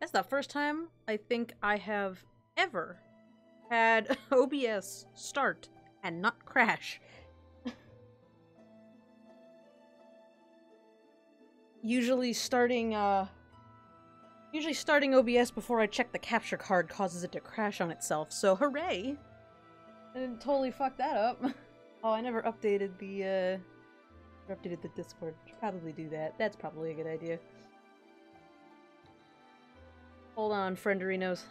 That's the first time I think I have ever had OBS start and not crash. Usually starting OBS before I check the capture card causes it to crash on itself, so hooray! I didn't totally fuck that up. Oh, I never updated the Discord. Should probably do that. That's probably a good idea. Hold on, frienderinos.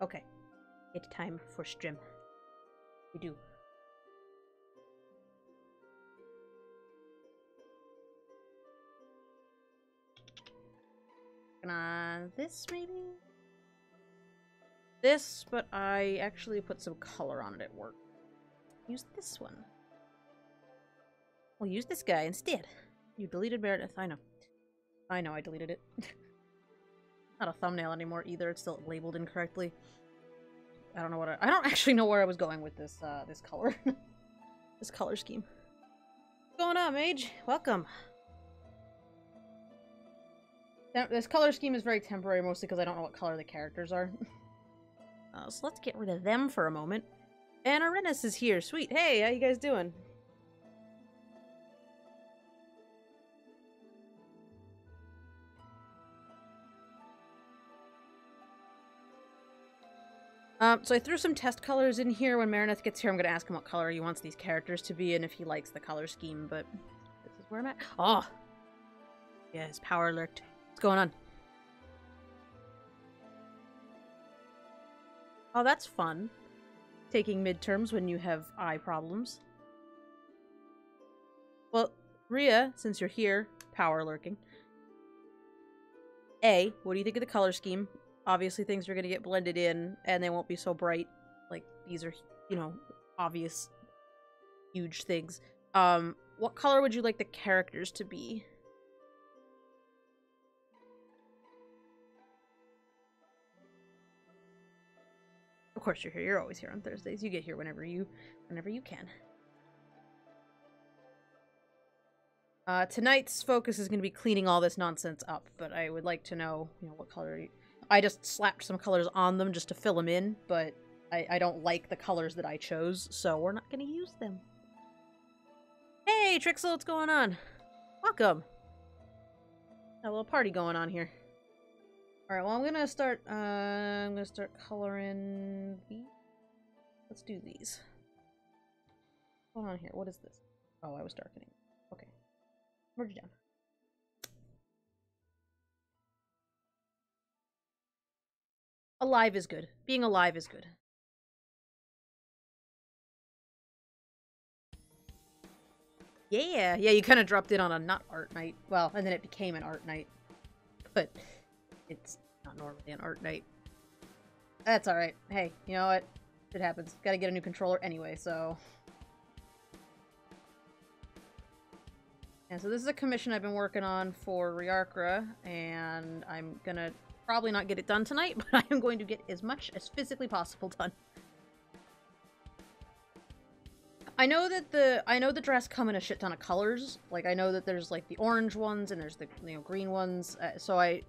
Okay. It's time for stream. We do. This maybe? This, but I actually put some color on it at work. Use this one. We'll use this guy instead. You deleted Mereneth. I know. I know I deleted it. Not a thumbnail anymore either. It's still labeled incorrectly. I don't know what I don't actually know where I was going with this this color. This color scheme. What's going on, Mage? Welcome. This color scheme is very temporary, mostly because I don't know what color the characters are. So let's get rid of them for a moment. And Mereneth is here. Sweet. Hey, how you guys doing? So I threw some test colors in here. When Mereneth gets here, I'm gonna ask him what color he wants these characters to be and if he likes the color scheme, but this is where I'm at. Oh! Yeah, his power lurked. What's going on? Oh, that's fun. Taking midterms when you have eye problems. Well, Rhea, since you're here, power lurking. A, what do you think of the color scheme? Obviously things are going to get blended in, and they won't be so bright. Like, these are, you know, obvious, huge things. What color would you like the characters to be? Of course you're here. You're always here on Thursdays. You get here whenever you can. Tonight's focus is going to be cleaning all this nonsense up, but I would like to know, you know, what color I just slapped some colors on them just to fill them in, but I don't like the colors that I chose, so we're not going to use them. Hey, Trixel, what's going on? Welcome. Got a little party going on here. Alright, well, I'm gonna start coloring these. Let's do these. What's going on here? What is this? Oh, I was darkening. Okay. Merge down. Alive is good. Being alive is good. Yeah! Yeah, you kind of dropped in on a not art night. Well, and then it became an art night. But it's not normally an art night. That's alright. Hey, you know what? It happens. Gotta get a new controller anyway, so... And so this is a commission I've been working on for Riarkra, and I'm gonna probably not get it done tonight, but I am going to get as much as physically possible done. I know that the dress come in a shit ton of colors. Like, I know that there's, like, the orange ones, and there's the, you know, green ones, so I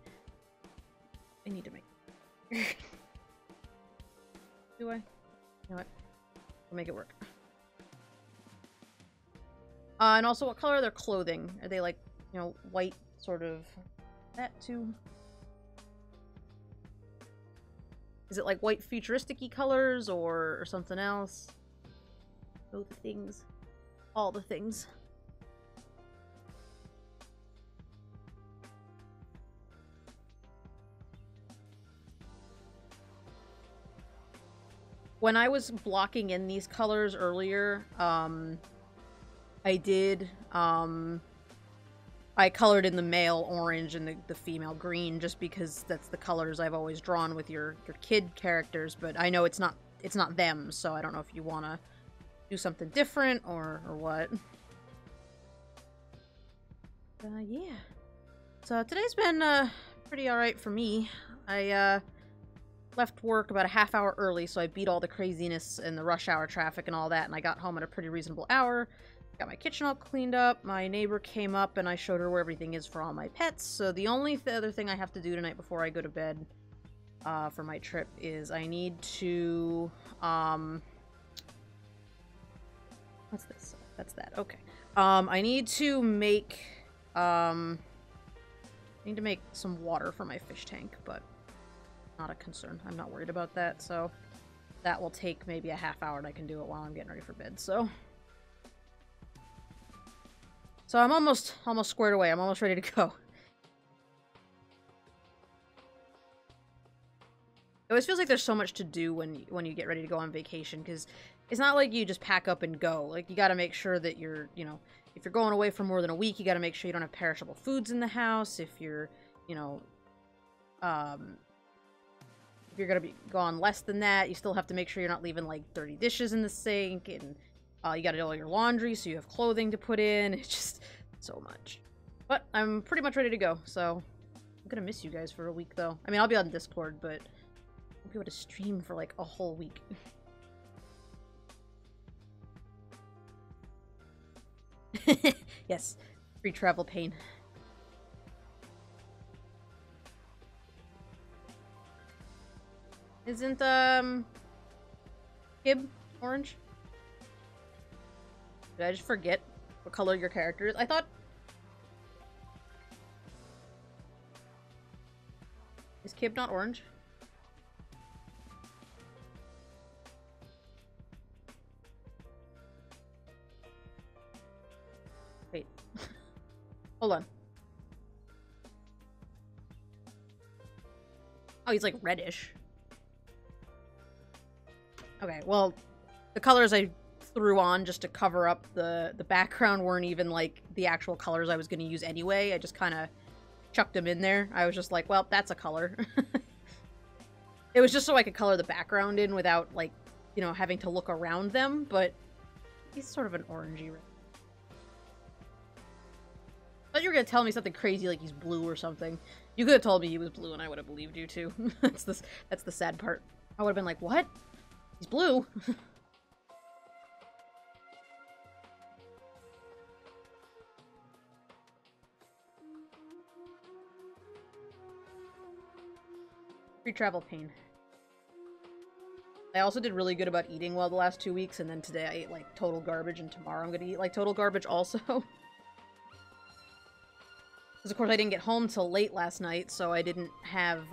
need to make... Do I? You know what? I'll make it work. And also, what color are their clothing? Are they, like, you know, white, sort of... That, too? Is it, like, white futuristic-y colors, or something else? Both things. All the things. When I was blocking in these colors earlier, I did, I colored in the male orange and the female green just because that's the colors I've always drawn with your kid characters, but I know it's not them, so I don't know if you want to do something different or what. Yeah. So today's been pretty alright for me. I, left work about a half hour early, so I beat all the craziness and the rush hour traffic and all that, and I got home at a pretty reasonable hour. Got my kitchen all cleaned up, my neighbor came up, and I showed her where everything is for all my pets, so the only other thing I have to do tonight before I go to bed, for my trip is I need to, what's this? That's that, okay. I need to make, some water for my fish tank, but not a concern. I'm not worried about that, so that will take maybe a half hour and I can do it while I'm getting ready for bed, so. So I'm almost squared away. I'm almost ready to go. It always feels like there's so much to do when you get ready to go on vacation, because it's not like you just pack up and go. Like, you gotta make sure that you're, you know, if you're going away for more than a week, you gotta make sure you don't have perishable foods in the house. If you're, you know, if you're gonna be gone less than that, you still have to make sure you're not leaving, like, dirty dishes in the sink, and you gotta do all your laundry so you have clothing to put in. It's just so much. But I'm pretty much ready to go, so I'm gonna miss you guys for a week, though. I mean, I'll be on Discord, but I won't be able to stream for, like, a whole week. Yes, free travel pain. Isn't, Kib orange? Did I just forget what color your character is? I thought... Is Kib not orange? Wait. Hold on. Oh, he's like reddish. Okay, well, the colors I threw on just to cover up the background weren't even, like, the actual colors I was going to use anyway. I just kind of chucked them in there. I was just like, well, that's a color. It was just so I could color the background in without, like, you know, having to look around them, but he's sort of an orangey red. I thought you were going to tell me something crazy like he's blue or something. You could have told me he was blue and I would have believed you, too. That's the sad part. I would have been like, what? He's blue. Free travel pain. I also did really good about eating well the last 2 weeks, and then today I ate, like, total garbage, and tomorrow I'm gonna eat, like, total garbage also. Because, of course, I didn't get home till late last night, so I didn't have,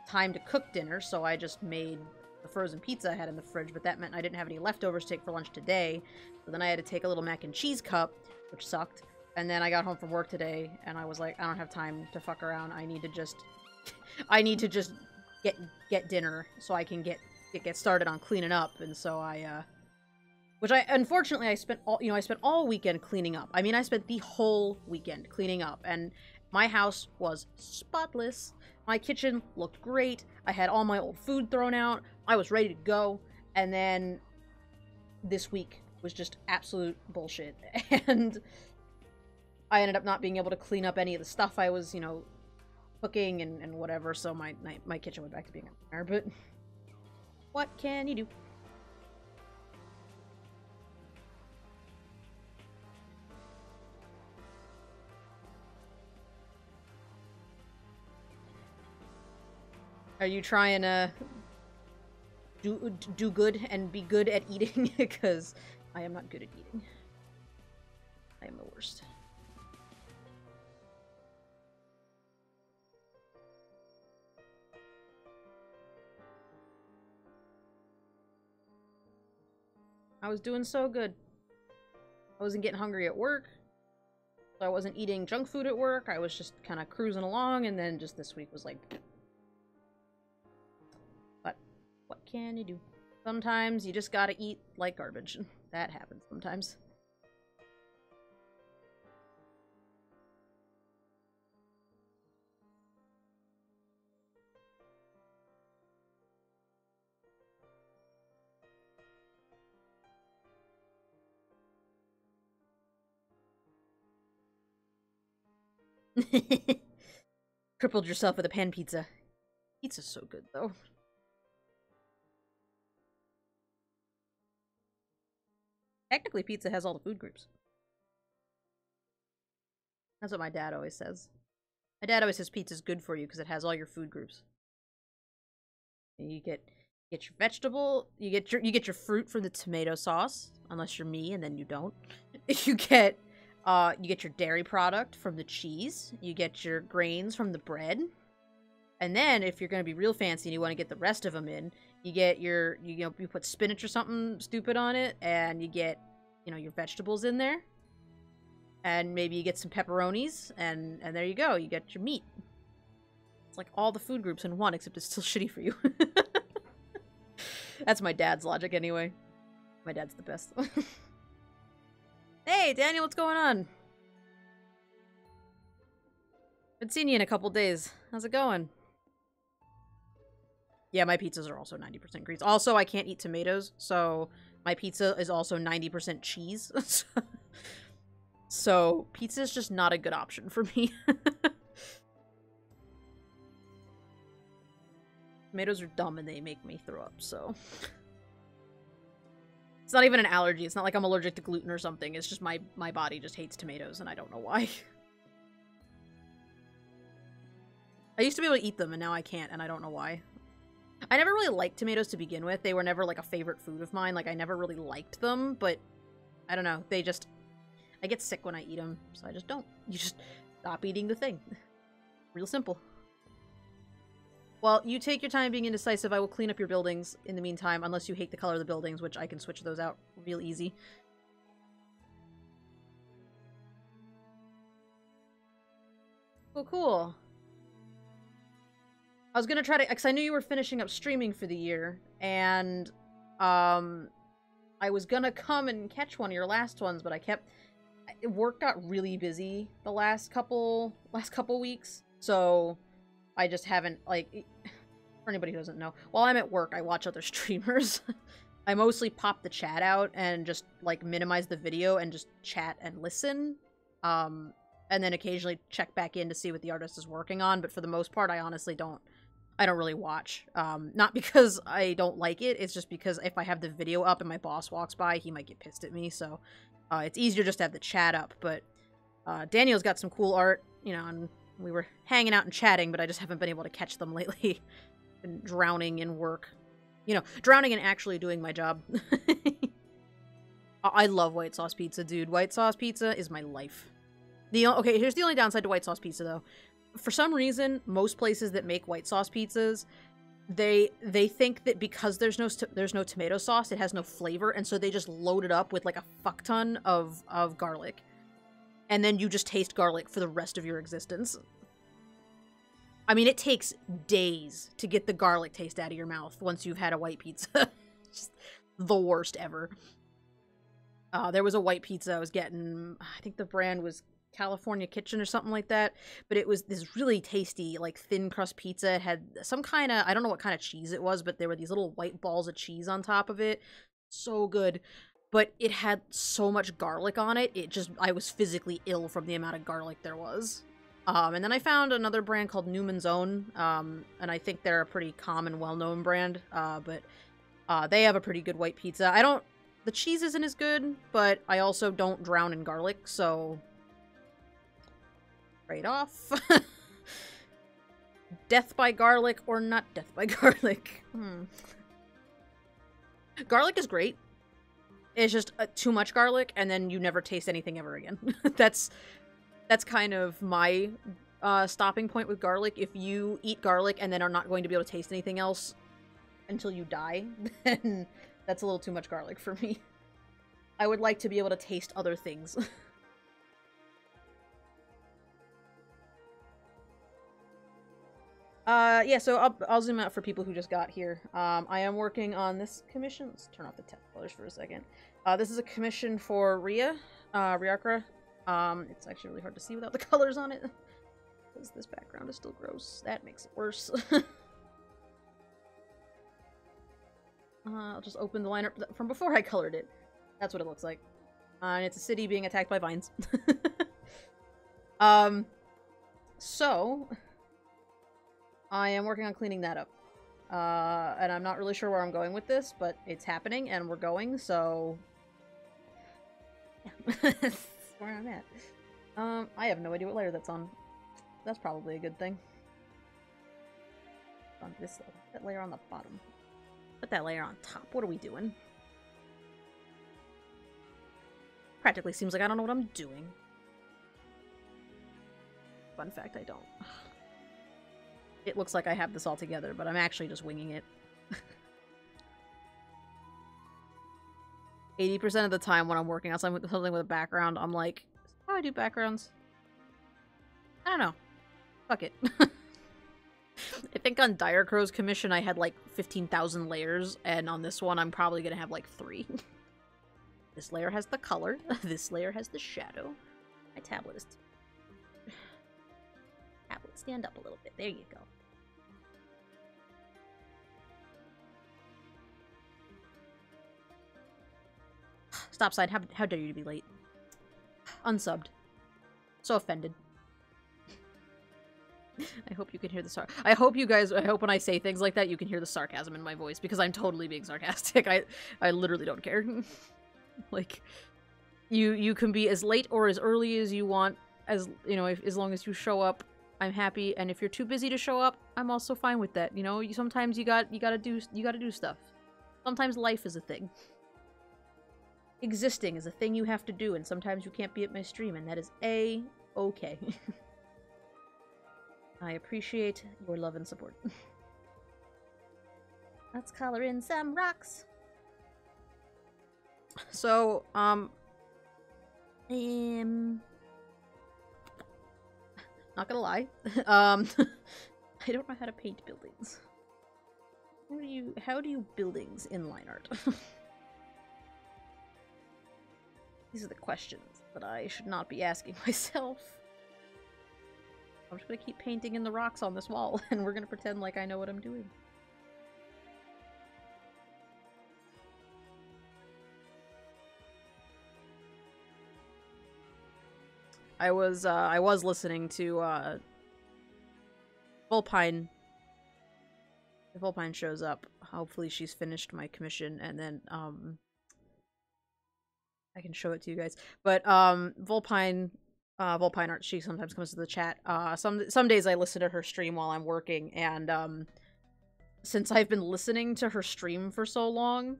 time to cook dinner, so I just made the frozen pizza I had in the fridge, but that meant I didn't have any leftovers to take for lunch today. So then I had to take a little mac and cheese cup, which sucked. And then I got home from work today, and I was like, I don't have time to fuck around. I need to just, get dinner so I can get started on cleaning up. And so unfortunately I spent all weekend cleaning up. I mean, I spent the whole weekend cleaning up, and my house was spotless. My kitchen looked great. I had all my old food thrown out. I was ready to go. And then this week was just absolute bullshit. And I ended up not being able to clean up any of the stuff I was, you know, cooking and whatever. So my kitchen went back to being a nightmare. But what can you do? Are you trying to do good and be good at eating? Because I am not good at eating. I am the worst. I was doing so good. I wasn't getting hungry at work. So I wasn't eating junk food at work. I was just kind of cruising along, and then just this week was like... What can you do? Sometimes you just gotta eat like garbage. That happens sometimes. Crippled yourself with a pan pizza. Pizza's so good, though. Technically, pizza has all the food groups. That's what my dad always says. My dad always says pizza's good for you because it has all your food groups. You get your vegetable, you get your fruit from the tomato sauce, unless you're me, and then you don't. You get your dairy product from the cheese. You get your grains from the bread. And then, if you're gonna be real fancy and you want to get the rest of them in, you get you put spinach or something stupid on it, and you get, your vegetables in there. And maybe you get some pepperonis, and there you go. You get your meat. It's like all the food groups in one, except it's still shitty for you. That's my dad's logic anyway. My dad's the best. Hey, Daniel, what's going on? Been seeing you in a couple days. How's it going? Yeah, my pizzas are also 90% grease. Also, I can't eat tomatoes, so my pizza is also 90% cheese. So, pizza is just not a good option for me. Tomatoes are dumb and they make me throw up, so... It's not even an allergy. It's not like I'm allergic to gluten or something. It's just my body just hates tomatoes, and I don't know why. I used to be able to eat them, and now I can't, and I don't know why. I never really liked tomatoes to begin with. They were never, like, a favorite food of mine. Like, I never really liked them, but... I don't know. They just... I get sick when I eat them, so I just don't. You just stop eating the thing. Real simple. Well, you take your time being indecisive. I will clean up your buildings in the meantime, unless you hate the color of the buildings, which I can switch those out real easy. Cool, cool. I was gonna try to, because I knew you were finishing up streaming for the year, and I was gonna come and catch one of your last ones, but work got really busy the last couple weeks, so I just haven't, like, for anybody who doesn't know, while I'm at work, I watch other streamers. I mostly pop the chat out and just, like, minimize the video and just chat and listen, and then occasionally check back in to see what the artist is working on, but for the most part, I honestly don't really watch. Not because I don't like it, it's just because if I have the video up and my boss walks by, he might get pissed at me, so it's easier just to have the chat up. But Daniel's got some cool art, and we were hanging out and chatting, but I just haven't been able to catch them lately. Been drowning in work. Drowning in actually doing my job. I love white sauce pizza, dude. White sauce pizza is my life. Okay, here's the only downside to white sauce pizza, though. For some reason, most places that make white sauce pizzas, they think that because there's no tomato sauce, it has no flavor, and so they just load it up with like a fuck ton of garlic. And then you just taste garlic for the rest of your existence. I mean, it takes days to get the garlic taste out of your mouth once you've had a white pizza. Just the worst ever. There was a white pizza I was getting, I think the brand was California Kitchen or something like that, but it was this really tasty, like, thin crust pizza. It had some kind of, I don't know what kind of cheese it was, but there were these little white balls of cheese on top of it. So good. But it had so much garlic on it, I was physically ill from the amount of garlic there was. And then I found another brand called Newman's Own, and I think they're a pretty common, well-known brand, but they have a pretty good white pizza. The cheese isn't as good, but I also don't drown in garlic, so... Trade-off. Death by garlic or not death by garlic? Garlic is great. It's just too much garlic, and then you never taste anything ever again. That's kind of my stopping point with garlic. If you eat garlic and then are not going to be able to taste anything else until you die, then that's a little too much garlic for me. I would like to be able to taste other things. Yeah, so I'll zoom out for people who just got here. I am working on this commission. Let's turn off the text colors for a second. This is a commission for Riakra. It's actually really hard to see without the colors on it. Because this background is still gross. That makes it worse. I'll just open the lineup from before I colored it. That's what it looks like. And it's a city being attacked by vines. So... I am working on cleaning that up. And I'm not really sure where I'm going with this, but it's happening and we're going, so... Yeah. That's where I'm at. I have no idea what layer that's on. That's probably a good thing. On this layer. That layer on the bottom. Put that layer on top. What are we doing? Practically seems like I don't know what I'm doing. Fun fact, I don't. It looks like I have this all together, but I'm actually just winging it. 80% of the time when I'm working on something with a background, I'm like, how do I do backgrounds? I don't know. Fuck it. I think on Dire Crow's commission I had like 15,000 layers, and on this one I'm probably gonna have like 3. This layer has the color, this layer has the shadow. My tablet is... Tablet, stand up a little bit. There you go. Stop sign, how dare you to be late. Unsubbed. So offended. I hope you can hear the I hope you guys, I hope when I say things like that you can hear the sarcasm in my voice, because I'm totally being sarcastic. I literally don't care. Like, you can be as late or as early as you want, as, you know, as long as you show up, I'm happy. And if you're too busy to show up, I'm also fine with that. You know, sometimes you gotta do stuff. Sometimes life is a thing. Existing is a thing you have to do, and sometimes you can't be at my stream, and that is A-okay. I appreciate your love and support. Let's color in some rocks. So, not gonna lie, I don't know how to paint buildings. How do you buildings in line art? These are the questions that I should not be asking myself. I'm just gonna keep painting in the rocks on this wall, and we're gonna pretend like I know what I'm doing. I was listening to, Volpine. If Volpine shows up, hopefully she's finished my commission, and then, I can show it to you guys. But, Volpine Art, she sometimes comes to the chat. Some days I listen to her stream while I'm working, and, since I've been listening to her stream for so long,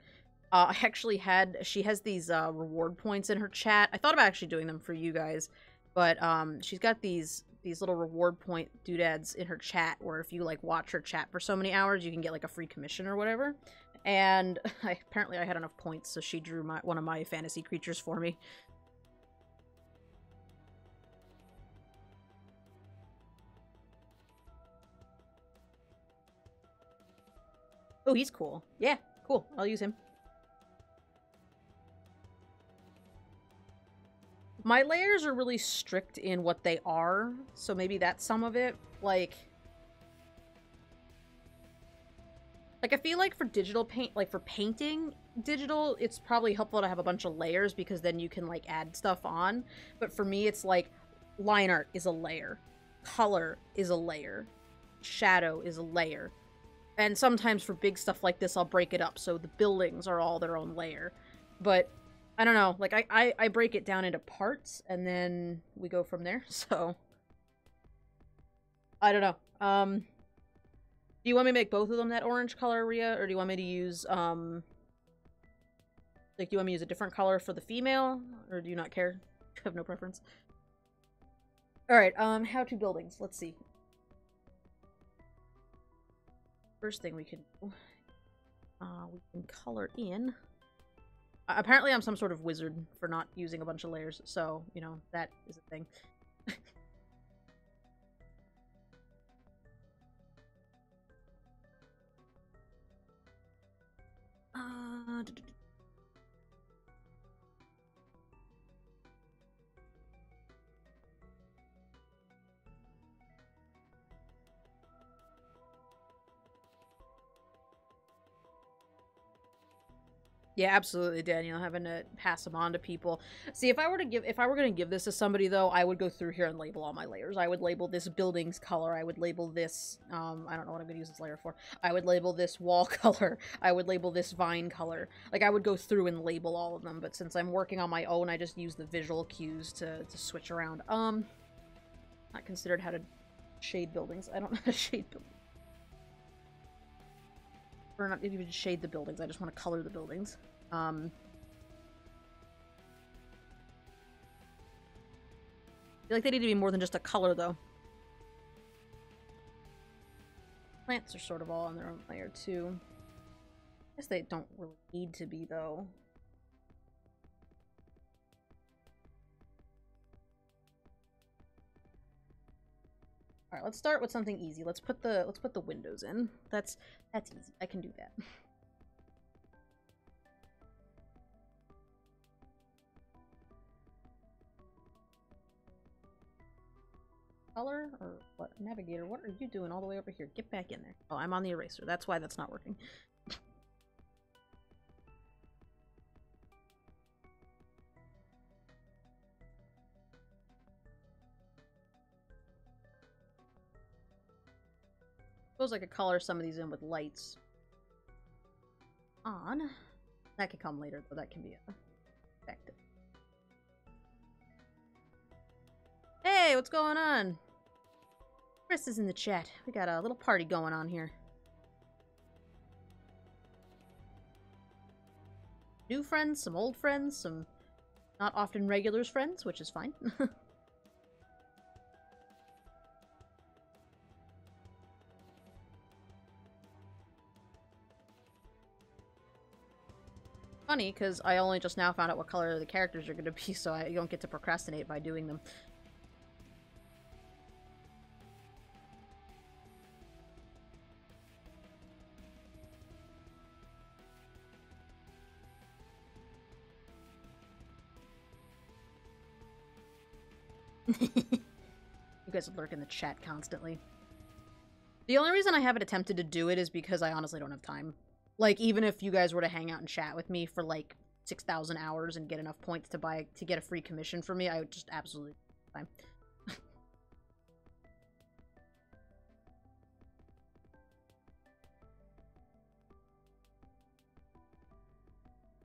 I actually she has these, reward points in her chat. I thought about actually doing them for you guys, but, she's got these little reward point doodads in her chat, where if you, like, watch her chat for so many hours, you can get, like, a free commission or whatever. And apparently I had enough points, so she drew one of my fantasy creatures for me. Oh, he's cool. Yeah, cool. I'll use him. My layers are really strict in what they are, so maybe that's some of it. Like, I feel like for digital paint, like for painting digital, it's probably helpful to have a bunch of layers, because then you can, like, add stuff on. But for me, it's like, line art is a layer. Color is a layer. Shadow is a layer. And sometimes for big stuff like this, I'll break it up, so the buildings are all their own layer. But, I don't know, like, I break it down into parts, and then we go from there, so... I don't know. Do you want me to make both of them that orange color, Rhea? Or do you want me to use, like, do you want me to use a different color for the female? Or do you not care? You have no preference? Alright, how to buildings. Let's see. First thing we can do, we can color in. Apparently I'm some sort of wizard for not using a bunch of layers, so, you know, that is a thing. Yeah, absolutely, Daniel. Having to pass them on to people. See, if I were gonna give this to somebody though, I would go through here and label all my layers. I would label this building's color. I would label this. I don't know what I'm gonna use this layer for. I would label this wall color. I would label this vine color. Like I would go through and label all of them. But since I'm working on my own, I just use the visual cues to switch around. Not considered how to shade buildings. I don't know how to shade buildings. Or not even shade the buildings, I just want to color the buildings. I feel like they need to be more than just a color, though. Plants are sort of all on their own layer, too. I guess they don't really need to be, though. Alright, let's start with something easy. Let's put the windows in. That's easy. I can do that. Color or what? Navigator, what are you doing all the way over here? Get back in there. Oh, I'm on the eraser. That's why that's not working. Suppose I could color some of these in with lights on. That could come later, though. That can be effective. Hey, what's going on? Chris is in the chat. We got a little party going on here. New friends, some old friends, some not often regulars friends, which is fine. Funny, because I only just now found out what color the characters are going to be, so I don't get to procrastinate by doing them. You guys lurk in the chat constantly. The only reason I haven't attempted to do it is because I honestly don't have time. Like, even if you guys were to hang out and chat with me for, like, 6,000 hours and get enough points to get a free commission for me, I would just absolutely time.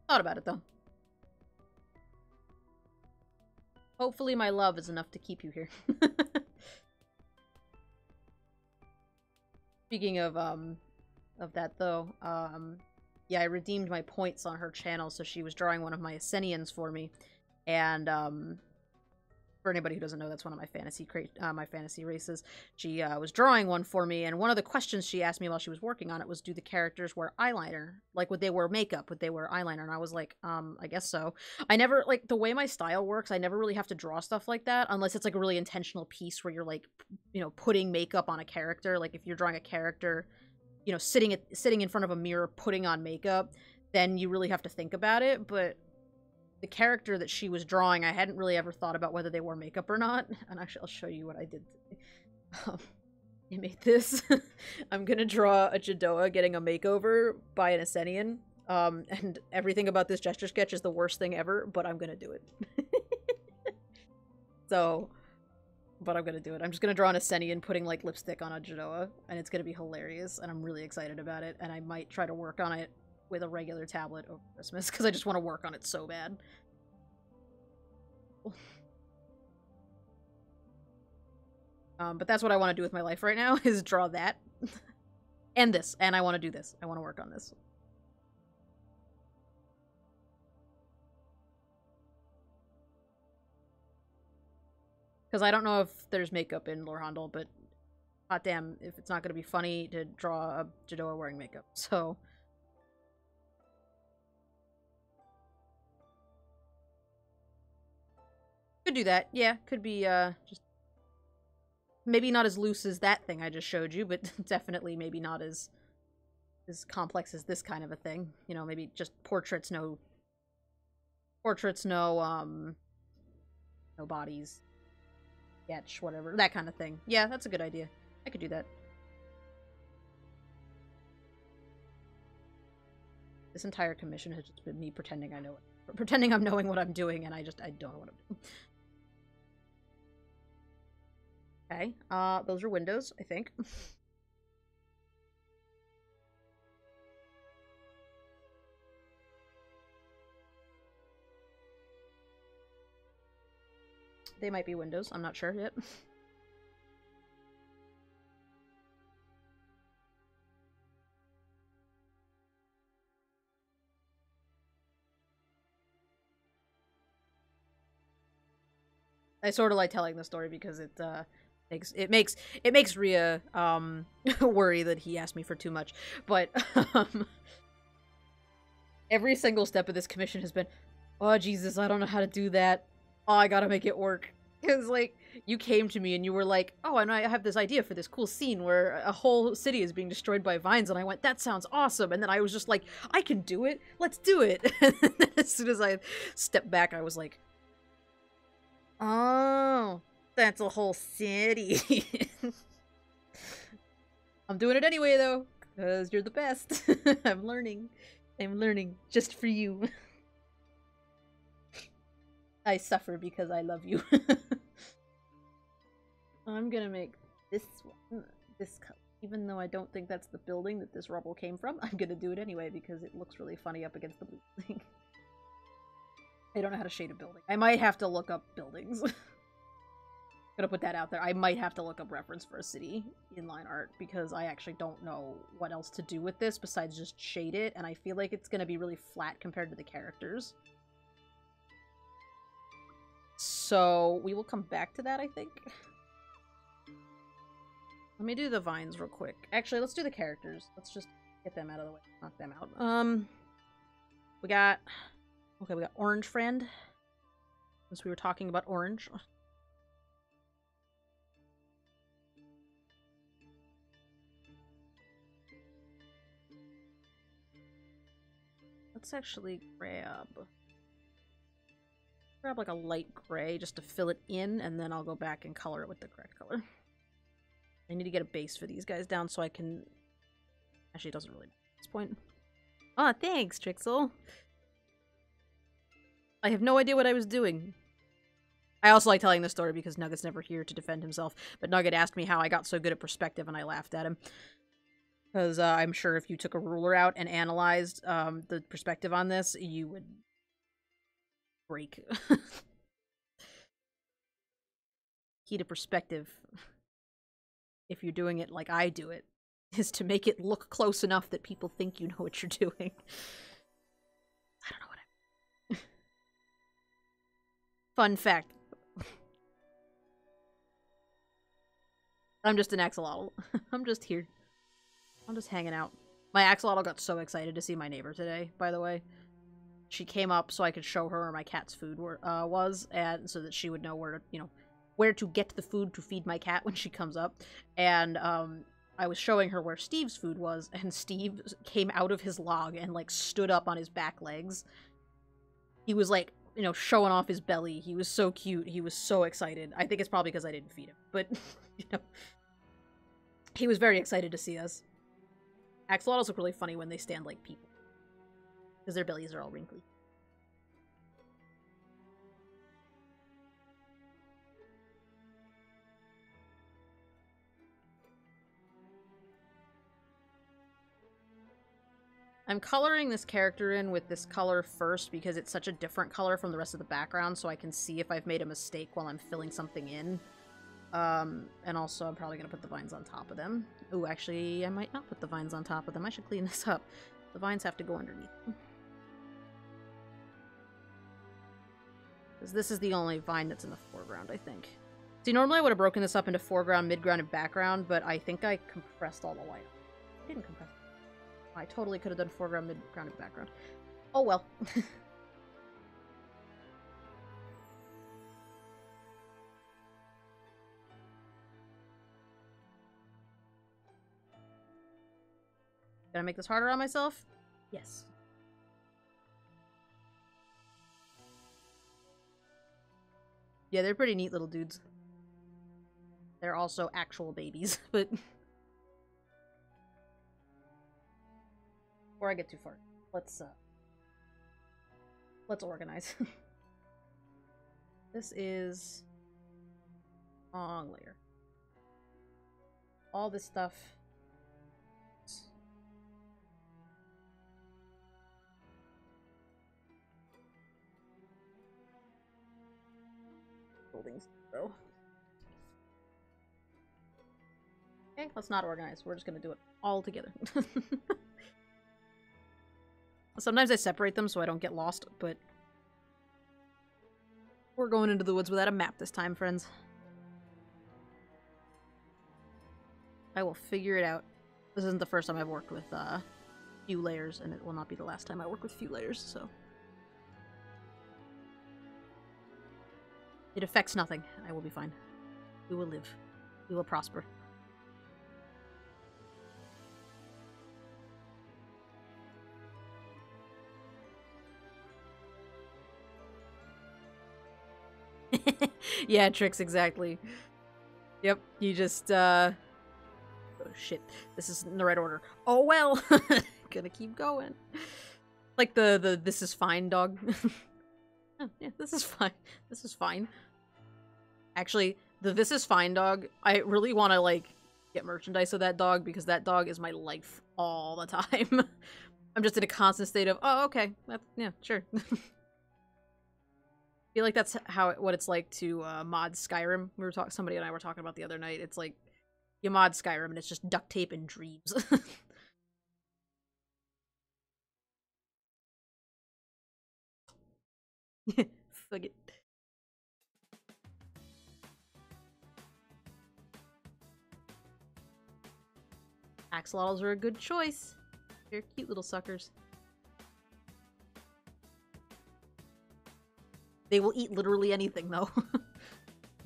Thought about it, though. Hopefully my love is enough to keep you here. Speaking of that, though, yeah, I redeemed my points on her channel, so she was drawing one of my Ascenians for me, and, for anybody who doesn't know, that's one of my fantasy races. She was drawing one for me, and one of the questions she asked me while she was working on it was, do the characters wear eyeliner? Like, would they wear makeup? Would they wear eyeliner? And I was like, I guess so. I never, like, the way my style works, I never really have to draw stuff like that, unless it's, like, a really intentional piece where you're, like, you know, putting makeup on a character. Like, if you're drawing a character, you know, sitting in front of a mirror, putting on makeup, then you really have to think about it, but the character that she was drawing, I hadn't really ever thought about whether they wore makeup or not. And actually, I'll show you what I did today. I made this. I'm gonna draw a Jadoa getting a makeover by an Ascenian. And everything about this gesture sketch is the worst thing ever, but I'm gonna do it. But I'm gonna do it. I'm just gonna draw an Ascenian putting, like, lipstick on a Jadoa, and it's gonna be hilarious, and I'm really excited about it, and I might try to work on it with a regular tablet over Christmas, because I just want to work on it so bad. But that's what I want to do with my life right now, is draw that. And this. And I want to do this. I want to work on this. Because I don't know if there's makeup in Lorhandle, but hot damn, if it's not going to be funny to draw a Jadoa wearing makeup. So could do that. Yeah, could be, just maybe not as loose as that thing I just showed you, but definitely maybe not as complex as this kind of a thing. You know, maybe just portraits, no bodies, sketch, whatever, that kind of thing. Yeah, that's a good idea. I could do that. This entire commission has just been me pretending I know it. Pretending I'm knowing what I'm doing, and I don't know what I'm doing. Okay, those are windows, I think. They might be windows, I'm not sure yet. I sort of like telling the story because it makes Rhea worry that he asked me for too much. But every single step of this commission has been, oh Jesus, I don't know how to do that. Oh, I gotta make it work. Because like you came to me and you were like, oh, and I have this idea for this cool scene where a whole city is being destroyed by vines, and I went, that sounds awesome. And then I was just like, I can do it. Let's do it. And then as soon as I stepped back, I was like, oh, that's a whole city. I'm doing it anyway, though, because you're the best. I'm learning. I'm learning just for you. I suffer because I love you. I'm gonna make this one, this color. Even though I don't think that's the building that this rubble came from, I'm gonna do it anyway because it looks really funny up against the blue thing. I don't know how to shade a building. I might have to look up buildings. Gonna put that out there. I might have to look up reference for a city in line art because I actually don't know what else to do with this besides just shade it, and I feel like it's gonna be really flat compared to the characters. So we will come back to that, I think. Let me do the vines real quick. Actually, let's do the characters. Let's just get them out of the way. Knock them out. We got Orange Friend. Since we were talking about orange. Let's actually grab like a light gray just to fill it in, and then I'll go back and color it with the correct color. I need to get a base for these guys down so I can... Actually, it doesn't really matter at this point. Ah, thanks, Trixel. I have no idea what I was doing. I also like telling this story because Nugget's never here to defend himself, but Nugget asked me how I got so good at perspective, and I laughed at him. Because I'm sure if you took a ruler out and analyzed the perspective on this, you would break. Key to perspective, if you're doing it like I do it, is to make it look close enough that people think you know what you're doing. I don't know what I... Fun fact. I'm just an axolotl. I'm just here. I'm just hanging out. My axolotl got so excited to see my neighbor today, by the way. She came up so I could show her where my cat's food was, and so that she would know where to, you know, where to get the food to feed my cat when she comes up. And I was showing her where Steve's food was, and Steve came out of his log and like stood up on his back legs. He was like, you know, showing off his belly. He was so cute. He was so excited. I think it's probably because I didn't feed him, but you know, he was very excited to see us. Axolotls look really funny when they stand like people, because their bellies are all wrinkly. I'm coloring this character in with this color first because it's such a different color from the rest of the background, so I can see if I've made a mistake while I'm filling something in. And also I'm probably going to put the vines on top of them. Ooh, actually, I might not put the vines on top of them. I should clean this up. The vines have to go underneath. Because this is the only vine that's in the foreground, I think. See, normally I would have broken this up into foreground, midground, and background, but I think I compressed all the white. I didn't compress. I totally could have done foreground, midground, and background. Oh well. Did I make this harder on myself? Yes. Yeah, they're pretty neat little dudes. They're also actual babies, but... Before I get too far. let's organize. This is long layer. All this stuff. Buildings, bro. Okay, let's not organize. We're just gonna do it all together. Sometimes I separate them so I don't get lost, but we're going into the woods without a map this time, friends. I will figure it out. This isn't the first time I've worked with few layers, and it will not be the last time I work with few layers, so. It affects nothing. I will be fine. We will live. We will prosper. Yeah, tricks, exactly. Yep, you just, oh shit, this isn't in the right order. Oh well! Gonna keep going. Like the this is fine dog. Oh, yeah, this is fine. This is fine. Actually, the this is fine dog, I really want to, like, get merchandise of that dog, because that dog is my life all the time. I'm just in a constant state of, oh, okay, that's, yeah, sure. I feel like that's what it's like to mod Skyrim. Somebody and I were talking about the other night. It's like you mod Skyrim and it's just duct tape and dreams. Fuck it. Axolotls are a good choice. They're cute little suckers. They will eat literally anything, though.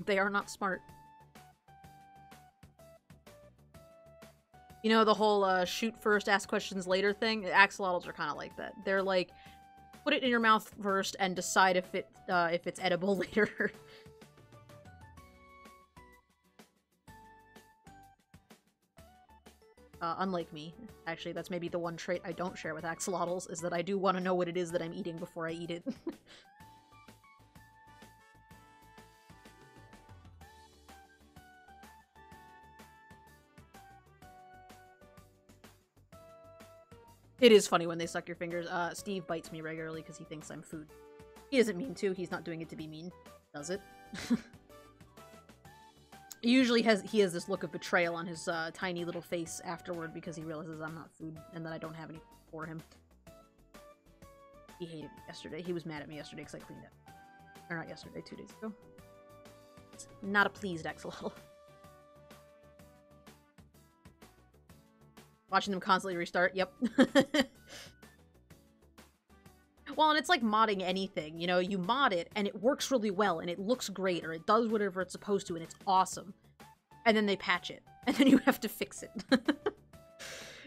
They are not smart. You know, the whole shoot first, ask questions later thing? Axolotls are kind of like that. They're like, put it in your mouth first and decide if it's edible later. Unlike me. Actually, that's maybe the one trait I don't share with axolotls, is that I do want to know what it is that I'm eating before I eat it. It is funny when they suck your fingers. Steve bites me regularly because he thinks I'm food. He doesn't mean to. He's not doing it to be mean. Does it? Usually he has this look of betrayal on his tiny little face afterward because he realizes I'm not food and that I don't have any for him. He hated me yesterday. He was mad at me yesterday because I cleaned up. Or not yesterday, 2 days ago. Not a pleased axolotl. Watching them constantly restart, yep. Well, and it's like modding anything, you know? You mod it, and it works really well, and it looks great, or it does whatever it's supposed to, and it's awesome. And then they patch it, and then you have to fix it.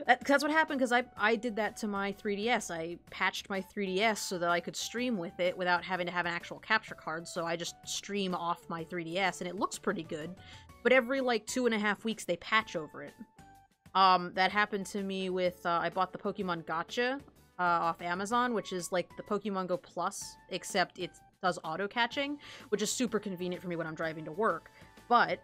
That's what happened, because I did that to my 3DS. I patched my 3DS so that I could stream with it without having to have an actual capture card, so I just stream off my 3DS, and it looks pretty good. But every, like, 2.5 weeks, they patch over it. That happened to me with, I bought the Pokemon Gacha off Amazon, which is like the Pokemon Go Plus, except it does auto-catching, which is super convenient for me when I'm driving to work. But,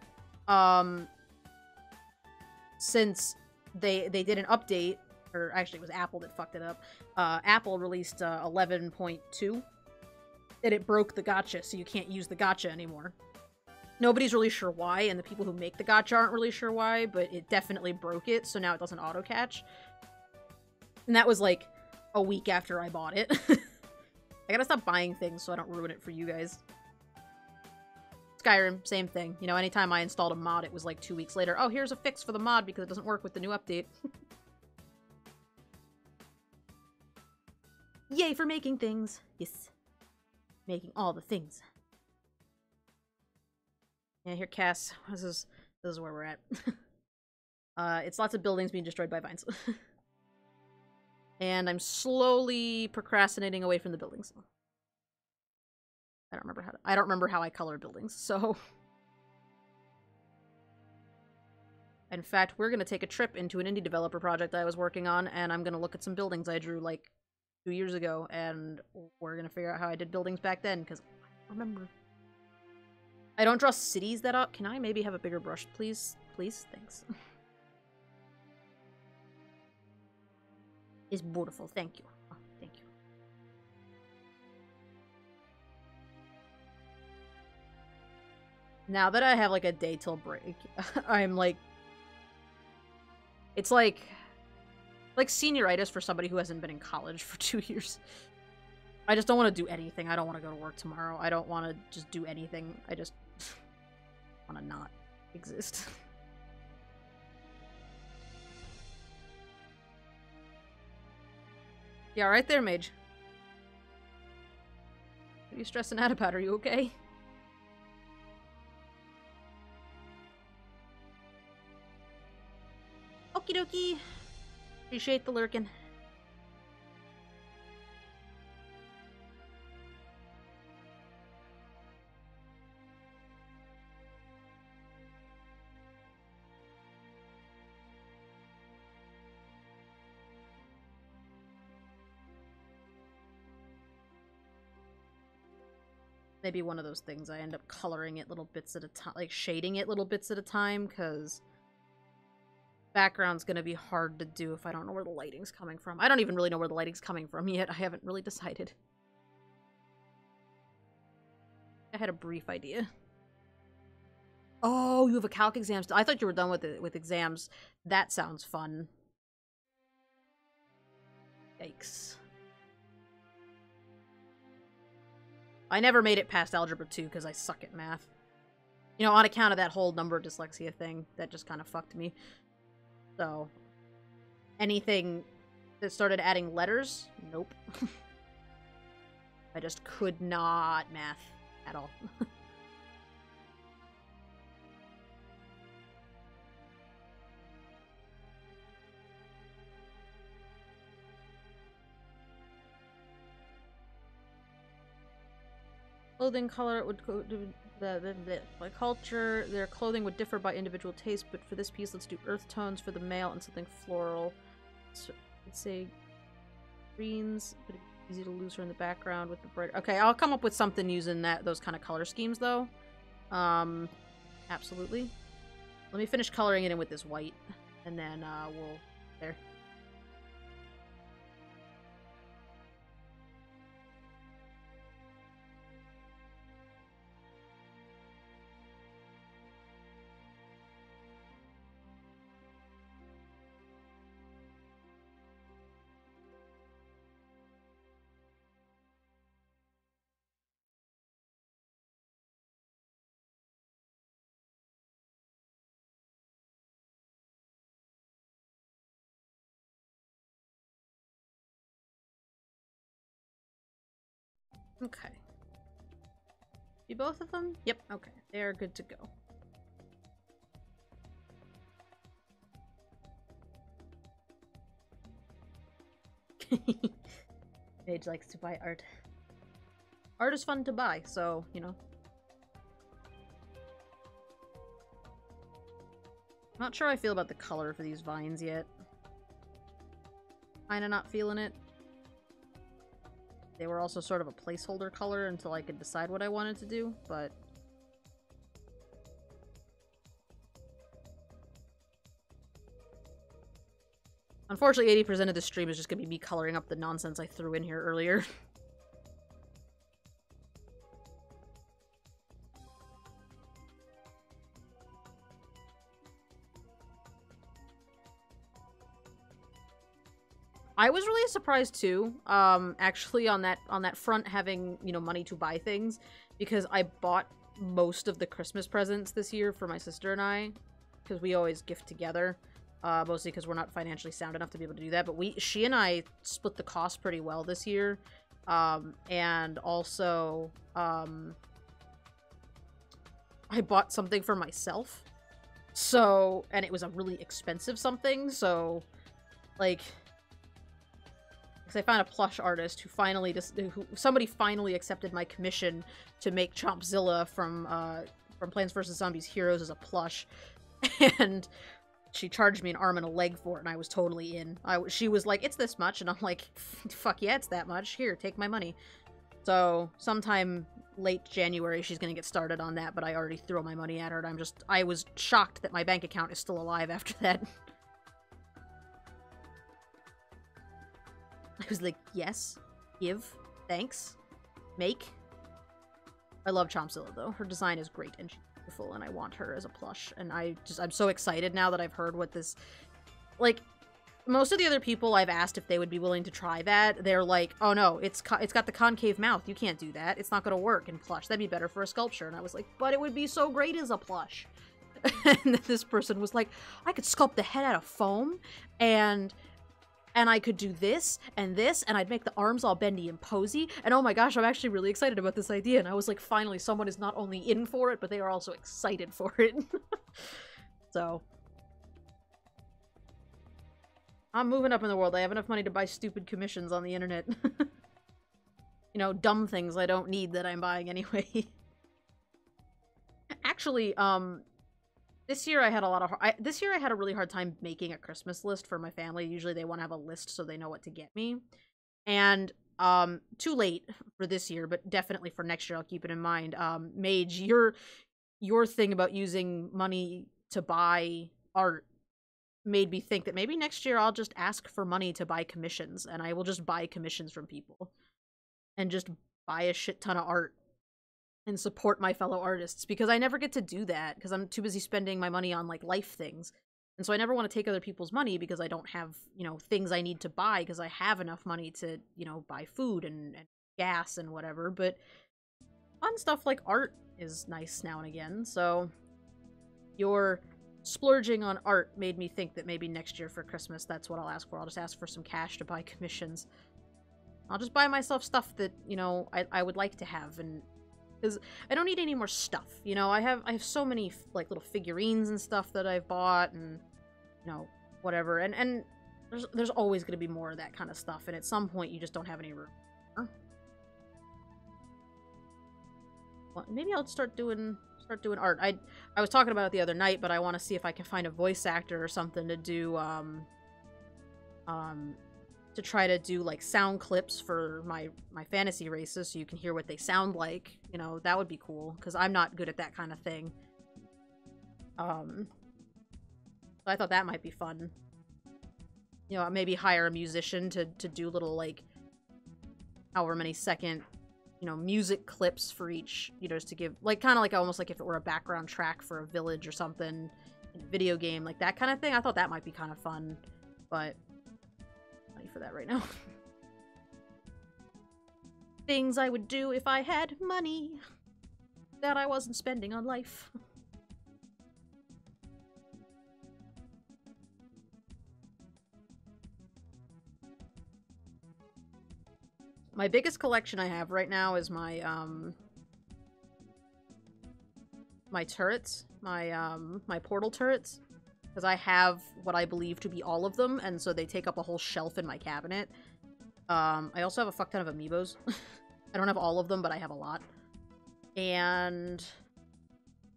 since they did an update, or actually it was Apple that fucked it up, Apple released 11.2, and it broke the Gacha, so you can't use the Gacha anymore. Nobody's really sure why, and the people who make the gacha aren't really sure why, but it definitely broke it, so now it doesn't auto-catch. And that was, like, a week after I bought it. I gotta stop buying things so I don't ruin it for you guys. Skyrim, same thing. You know, anytime I installed a mod, it was like 2 weeks later, oh, here's a fix for the mod because it doesn't work with the new update. Yay for making things! Yes. Making all the things. Yeah, here, Cass. This is where we're at. It's lots of buildings being destroyed by vines. And I'm slowly procrastinating away from the buildings. I don't remember how I color buildings, so. In fact, we're gonna take a trip into an indie developer project I was working on, and I'm gonna look at some buildings I drew, like, 2 years ago, and we're gonna figure out how I did buildings back then, because I don't remember. I don't draw cities that up. Can I maybe have a bigger brush, please? Please? Thanks. It's beautiful. Thank you. Oh, thank you. Now that I have, like, a day till break, I'm, like... It's like senioritis for somebody who hasn't been in college for 2 years. I just don't want to do anything. I don't want to go to work tomorrow. I don't want to just do anything. I just want to not exist. Yeah, right there, Mage. What are you stressing out about? Are you okay? Okie dokie. Appreciate the lurking. Maybe one of those things I end up coloring it little bits at a time, like shading it little bits at a time, because background's gonna be hard to do if I don't know where the lighting's coming from. I don't even really know where the lighting's coming from yet. I haven't really decided. I had a brief idea. Oh, you have a calc exam. I thought you were done with exams. That sounds fun. Yikes. I never made it past Algebra 2 because I suck at math. You know, on account of that whole number dyslexia thing, that just kind of fucked me. So, anything that started adding letters? Nope. I just could not math at all. Clothing color would go to by culture. Their clothing would differ by individual taste, but for this piece, let's do earth tones for the male and something floral. So, let's say greens, but easy to lose her in the background with the bright. Okay, I'll come up with something using those kind of color schemes, though. Absolutely. Let me finish coloring it in with this white, and then we'll there. Okay. Do both of them? Yep, okay. They're good to go. Paige likes to buy art. Art is fun to buy, so, you know. Not sure how I feel about the color for these vines yet. Kinda not feeling it. They were also sort of a placeholder color until I could decide what I wanted to do, but... Unfortunately, 80% of the stream is just gonna be me coloring up the nonsense I threw in here earlier. I was really surprised too, actually on that front, having, you know, money to buy things, because I bought most of the Christmas presents this year for my sister and I, because we always gift together, mostly because we're not financially sound enough to be able to do that, but she and I split the cost pretty well this year, and also, I bought something for myself, so, and it was a really expensive something, so, like... I found a plush artist who finally somebody finally accepted my commission to make Chompzilla from Plants vs. Zombies Heroes as a plush, and she charged me an arm and a leg for it, and I was totally in. She was like, it's this much, and I'm like, fuck yeah, it's that much. Here, take my money. So, sometime late January, she's gonna get started on that, but I already threw my money at her, and I was shocked that my bank account is still alive after that. I was like, yes, give, thanks, make. I love Chompzilla, though. Her design is great, and she's beautiful, and I want her as a plush. And I'm so excited now that I've heard what this... Like, most of the other people I've asked if they would be willing to try that, they're like, oh no, it's got the concave mouth. You can't do that. It's not going to work in plush. That'd be better for a sculpture. And I was like, but it would be so great as a plush. And this person was like, I could sculpt the head out of foam, and I could do this, and I'd make the arms all bendy and posy, and oh my gosh, I'm actually really excited about this idea, and I was like, finally, someone is not only in for it, but they are also excited for it. So. I'm moving up in the world. I have enough money to buy stupid commissions on the internet. You know, dumb things I don't need that I'm buying anyway. Actually, this year I had a really hard time making a Christmas list for my family. Usually they want to have a list so they know what to get me. And, too late for this year, but definitely for next year, I'll keep it in mind. Mage, your thing about using money to buy art made me think that maybe next year I'll just ask for money to buy commissions, and I will just buy commissions from people. And just buy a shit ton of art. And support my fellow artists, because I never get to do that, because I'm too busy spending my money on, like, life things. And so I never want to take other people's money because I don't have, you know, things I need to buy, because I have enough money to, you know, buy food and gas and whatever, but fun stuff like art is nice now and again, so your splurging on art made me think that maybe next year for Christmas, that's what I'll ask for. I'll just ask for some cash to buy commissions. I'll just buy myself stuff that, you know, I would like to have, and because I don't need any more stuff, you know. I have so many, like, little figurines and stuff that I've bought, and, you know, whatever. And there's always going to be more of that kind of stuff, and at some point you just don't have any room. Well, maybe I'll start doing art. I was talking about it the other night, but I want to see if I can find a voice actor or something to do, to try to do, like, sound clips for my fantasy races so you can hear what they sound like. You know, that would be cool, because I'm not good at that kind of thing. So I thought that might be fun. You know, maybe hire a musician to do little, like, however many second, you know, music clips for each, you know, just to give, like, kind of like almost like if it were a background track for a village or something in a video game, like that kind of thing. I thought that might be kind of fun, but money for that right now. Things I would do if I had money that I wasn't spending on life. My biggest collection I have right now is my, my turrets, my portal turrets, because I have what I believe to be all of them, and so they take up a whole shelf in my cabinet. I also have a fuck ton of amiibos. I don't have all of them, but I have a lot. And...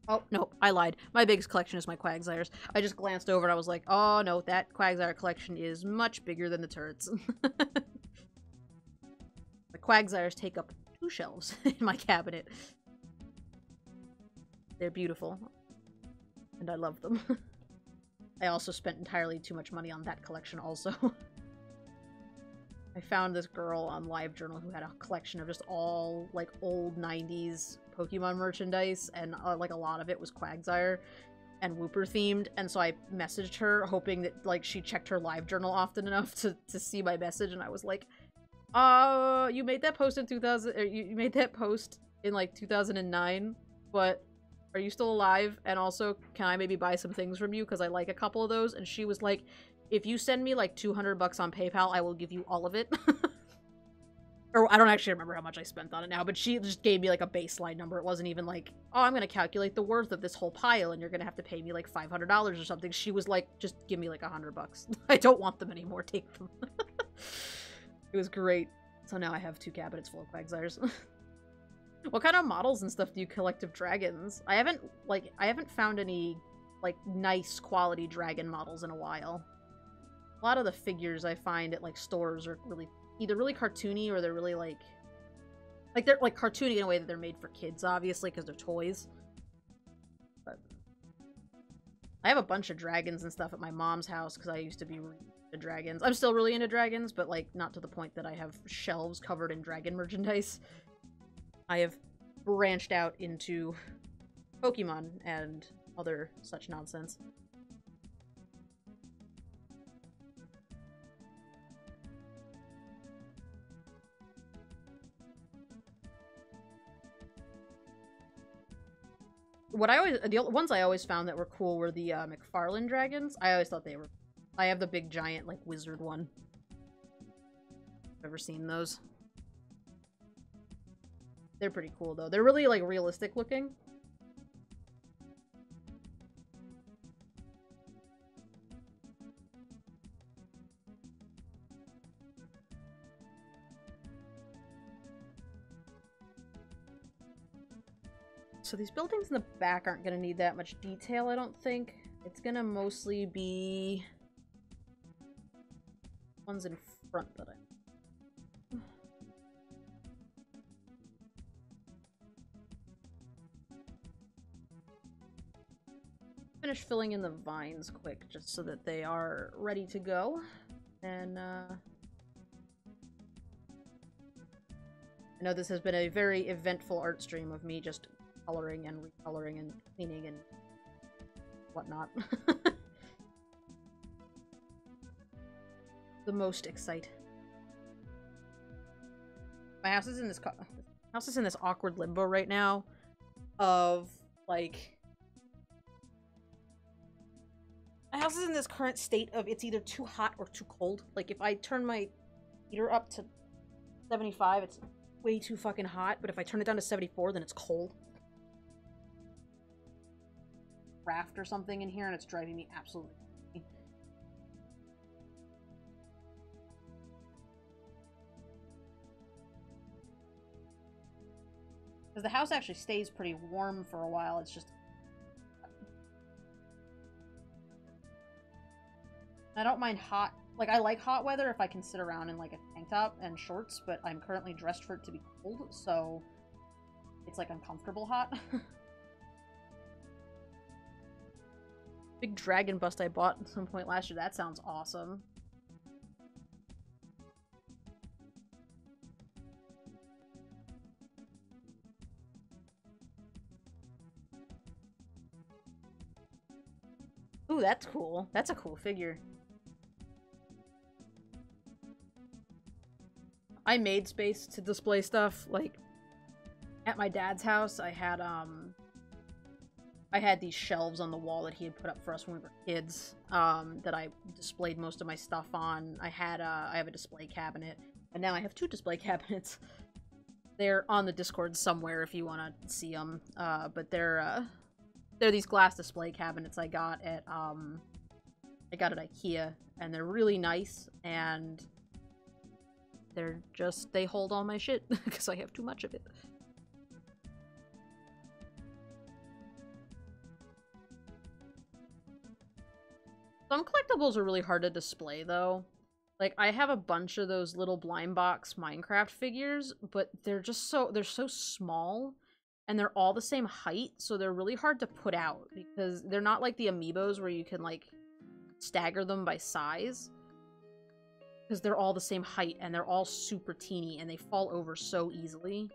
oh, no, I lied. My biggest collection is my Quagsires. I just glanced over and I was like, oh no, that Quagsire collection is much bigger than the turrets. The Quagsires take up 2 shelves in my cabinet. They're beautiful. And I love them. I also spent entirely too much money on that collection also. I found this girl on LiveJournal who had a collection of just all, like, old 90s Pokemon merchandise, and, like, a lot of it was Quagsire and Wooper themed, and so I messaged her hoping that, like, she checked her LiveJournal often enough to see my message, and I was like, you made that post in 2000, or you made that post in, like, 2009, but are you still alive? And also, can I maybe buy some things from you? Because I like a couple of those. And she was like, if you send me, like, $200 on PayPal, I will give you all of it. Or, I don't actually remember how much I spent on it now, but she just gave me, like, a baseline number. It wasn't even like, oh, I'm gonna calculate the worth of this whole pile, and you're gonna have to pay me, like, $500 or something. She was like, just give me, like, $100. I don't want them anymore. Take them. It was great. So now I have 2 cabinets full of Quagsires. What kind of models and stuff do you collect of dragons? I haven't found any, like, nice quality dragon models in a while. A lot of the figures I find at, like, stores are really, either really cartoony or they're really, like, they're, like, cartoony in a way that they're made for kids, obviously, because they're toys. But I have a bunch of dragons and stuff at my mom's house, because I used to be really into dragons. I'm still really into dragons, but, like, not to the point that I have shelves covered in dragon merchandise. I have branched out into Pokemon and other such nonsense. The ones I always found that were cool were the McFarlane dragons. I always thought they were. I have the big giant like wizard one. Ever seen those? They're pretty cool though. They're really like realistic looking. So these buildings in the back aren't going to need that much detail, I don't think. It's going to mostly be ones in front that I... Finish filling in the vines quick, just so that they are ready to go. And, I know this has been a very eventful art stream of me just coloring and recoloring and cleaning and whatnot. The most excite. My house is in this awkward limbo right now of like my house is in this current state of it's either too hot or too cold. Like if I turn my heater up to 75, it's way too fucking hot, but if I turn it down to 74, then it's cold. Raft or something in here and it's driving me absolutely crazy. Because the house actually stays pretty warm for a while, it's just... I don't mind hot... Like, I like hot weather if I can sit around in, like, a tank top and shorts, but I'm currently dressed for it to be cold, so... It's, like, uncomfortable hot. Big dragon bust I bought at some point last year. That sounds awesome. Ooh, that's cool. That's a cool figure. I made space to display stuff. Like, at my dad's house, I had these shelves on the wall that he had put up for us when we were kids, that I displayed most of my stuff on. I have a display cabinet, and now I have 2 display cabinets. They're on the Discord somewhere if you want to see them, but they're these glass display cabinets I got at IKEA, and they're really nice, and they hold all my shit, because I have too much of it. Some collectibles are really hard to display, though. Like, I have a bunch of those little blind box Minecraft figures, but they're so small, and they're all the same height, so they're really hard to put out, because they're not like the amiibos where you can, like, stagger them by size. Because they're all the same height, and they're all super teeny, and they fall over so easily.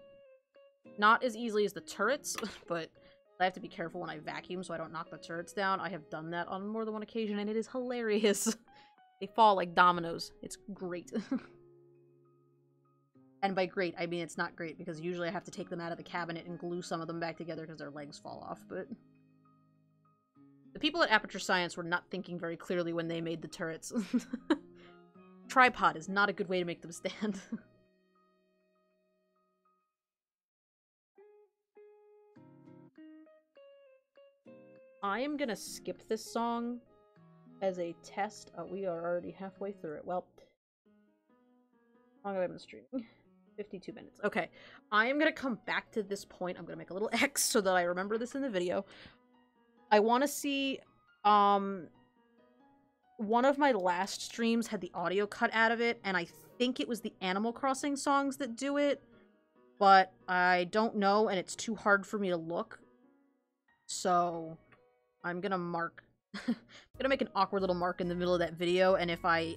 Not as easily as the turrets, but... I have to be careful when I vacuum so I don't knock the turrets down. I have done that on more than one occasion, and it is hilarious. They fall like dominoes. It's great. And by great, I mean it's not great, because usually I have to take them out of the cabinet and glue some of them back together because their legs fall off, but... The people at Aperture Science were not thinking very clearly when they made the turrets. Tripod is not a good way to make them stand. I am gonna skip this song as a test. Oh, we are already halfway through it. Well, how long have I been streaming? 52 minutes. Okay. I am gonna come back to this point. I'm gonna make a little X so that I remember this in the video. I want to see Um, one of my last streams had the audio cut out of it, and I think it was the Animal Crossing songs that do it, but I don't know, and it's too hard for me to look. So I'm gonna mark. I'm gonna make an awkward little mark in the middle of that video, and if I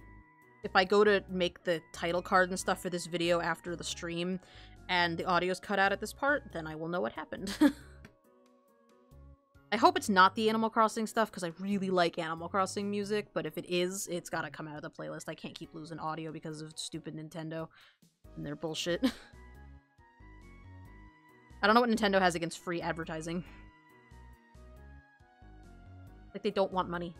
go to make the title card and stuff for this video after the stream, and the audio's cut out at this part, then I will know what happened. I hope it's not the Animal Crossing stuff, because I really like Animal Crossing music, but if it is, it's gotta come out of the playlist. I can't keep losing audio because of stupid Nintendo and their bullshit. I don't know what Nintendo has against free advertising. Like, they don't want money.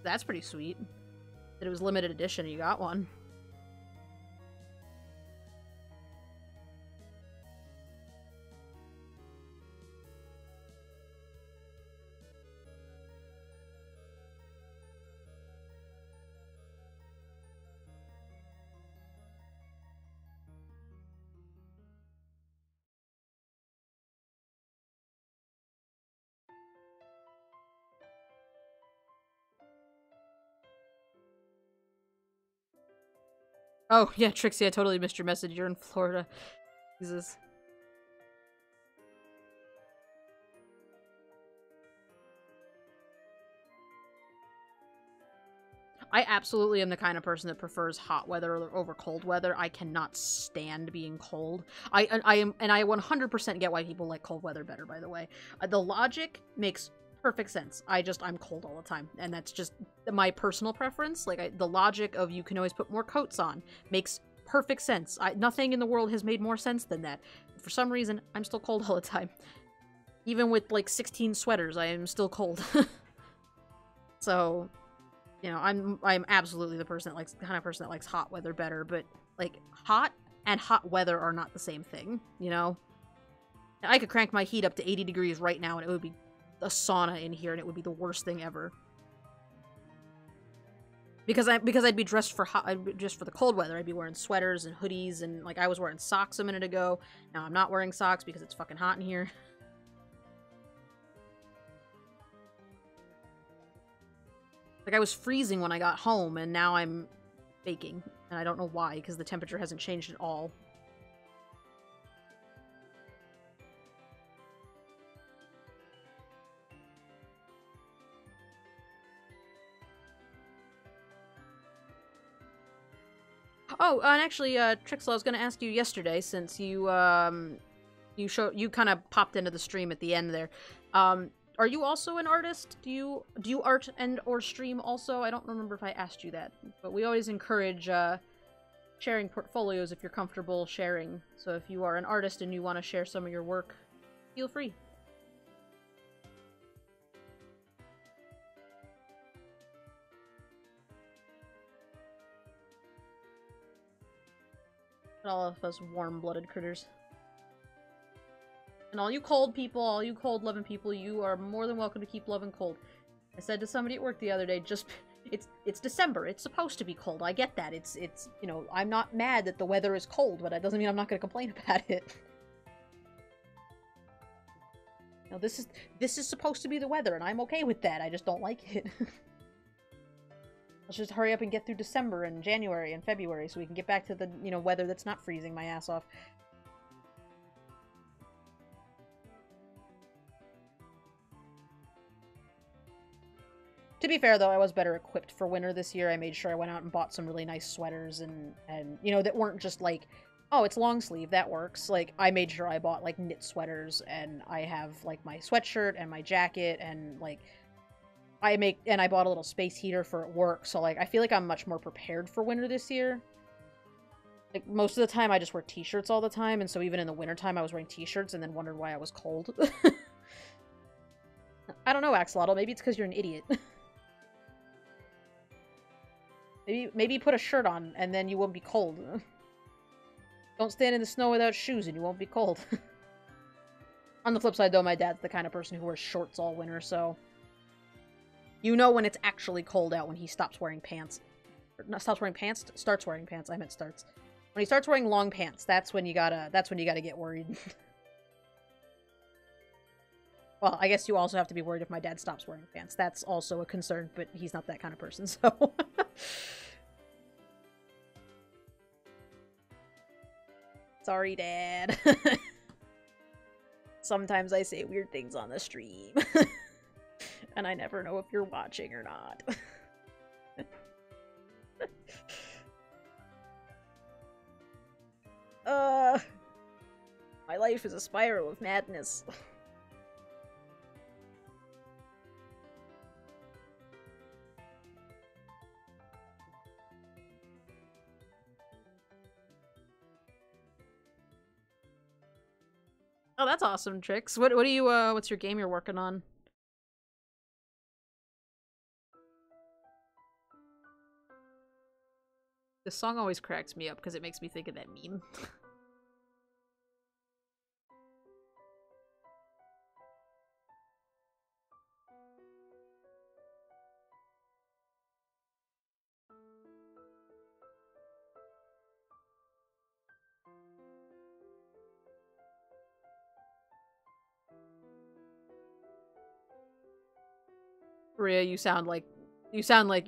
That's pretty sweet. That it was limited edition and you got one. Oh, yeah, Trixie, I totally missed your message. You're in Florida. Jesus. I absolutely am the kind of person that prefers hot weather over cold weather. I cannot stand being cold. I am, and I 100% get why people like cold weather better, by the way. The logic makes perfect sense. I'm cold all the time, and that's just my personal preference. Like, the logic of you can always put more coats on makes perfect sense. Nothing in the world has made more sense than that. For some reason, I'm still cold all the time. Even with, like, 16 sweaters, I am still cold. So, you know, I'm absolutely the kind of person that likes hot weather better, but, like, hot and hot weather are not the same thing, you know? I could crank my heat up to 80 degrees right now, and it would be a sauna in here, and it would be the worst thing ever. Because I'd be dressed for just for the cold weather. I'd be wearing sweaters and hoodies, and, like, I was wearing socks a minute ago. Now I'm not wearing socks because it's fucking hot in here. Like, I was freezing when I got home, and now I'm baking. And I don't know why, because the temperature hasn't changed at all. Oh, and actually, Trixel, I was going to ask you yesterday, since you kind of popped into the stream at the end there. Are you also an artist? Do you art and or stream also? I don't remember if I asked you that, but we always encourage sharing portfolios if you're comfortable sharing. So if you are an artist and you want to share some of your work, feel free. All of us warm-blooded critters. And all you cold people, all you cold-loving people, you are more than welcome to keep loving cold. I said to somebody at work the other day, it's December. It's supposed to be cold. I get that. It's you know, I'm not mad that the weather is cold, but that doesn't mean I'm not going to complain about it. You know, this is supposed to be the weather, and I'm okay with that. I just don't like it. Let's just hurry up and get through December and January and February so we can get back to the, you know, weather that's not freezing my ass off. To be fair, though, I was better equipped for winter this year. I made sure I went out and bought some really nice sweaters and you know, that weren't just like, oh, it's long sleeve, that works. Like, I made sure I bought, like, knit sweaters, and I have, like, my sweatshirt and my jacket, and, like, I bought a little space heater for at work, so, like, I feel like I'm much more prepared for winter this year. Like, most of the time, I just wear t-shirts all the time, and so even in the wintertime, I was wearing t-shirts and then wondered why I was cold. I don't know, Axolotl. Maybe it's because you're an idiot. Maybe put a shirt on, and then you won't be cold. Don't stand in the snow without shoes, and you won't be cold. On the flip side, though, my dad's the kind of person who wears shorts all winter, so... You know when it's actually cold out when he stops wearing pants. not stops wearing pants, starts wearing pants. I meant starts. When he starts wearing long pants, that's when you gotta get worried. Well, I guess you also have to be worried if my dad stops wearing pants. That's also a concern, but he's not that kind of person, so. Sorry, Dad. Sometimes I say weird things on the stream. And I never know if you're watching or not. My life is a spiral of madness. Oh, that's awesome, Trix. What do you what's your game you're working on? This song always cracks me up because it makes me think of that meme. Rhea, you sound like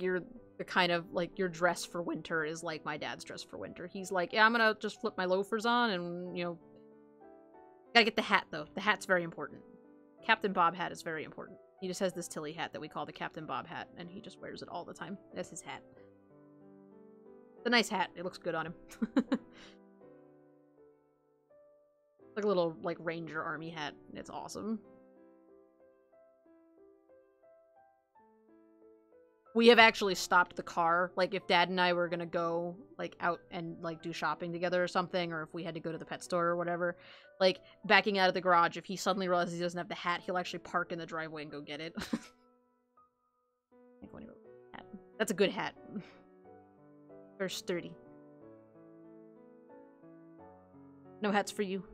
you're the kind of, like, your dress for winter is like my dad's dress for winter. He's like, yeah, I'm gonna just flip my loafers on and, you know, gotta get the hat, though. The hat's very important. Captain Bob hat is very important. He just has this Tilly hat that we call the Captain Bob hat, and he just wears it all the time. That's his hat. It's a nice hat. It looks good on him. Like a little, like, Ranger Army hat. It's awesome. We have actually stopped the car. Like, if Dad and I were gonna go, like, out and, like, do shopping together or something, or if we had to go to the pet store or whatever, like, backing out of the garage, if he suddenly realizes he doesn't have the hat, he'll actually park in the driveway and go get it. That's a good hat. Very sturdy. No hats for you.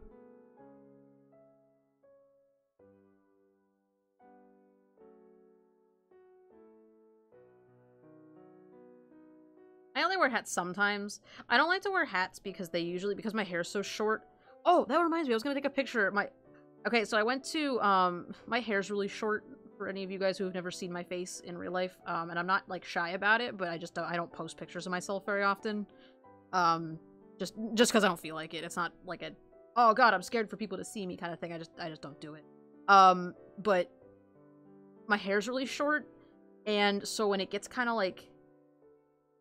I only wear hats sometimes. I don't like to wear hats because because my hair's so short. Oh, that reminds me, I was gonna take a picture of okay, so I went to, my hair's really short for any of you guys who have never seen my face in real life. And I'm not, like, shy about it, but I don't post pictures of myself very often. Just because I don't feel like it. It's not like a, oh god, I'm scared for people to see me kind of thing. I just don't do it. But my hair's really short, and so when it gets kind of like,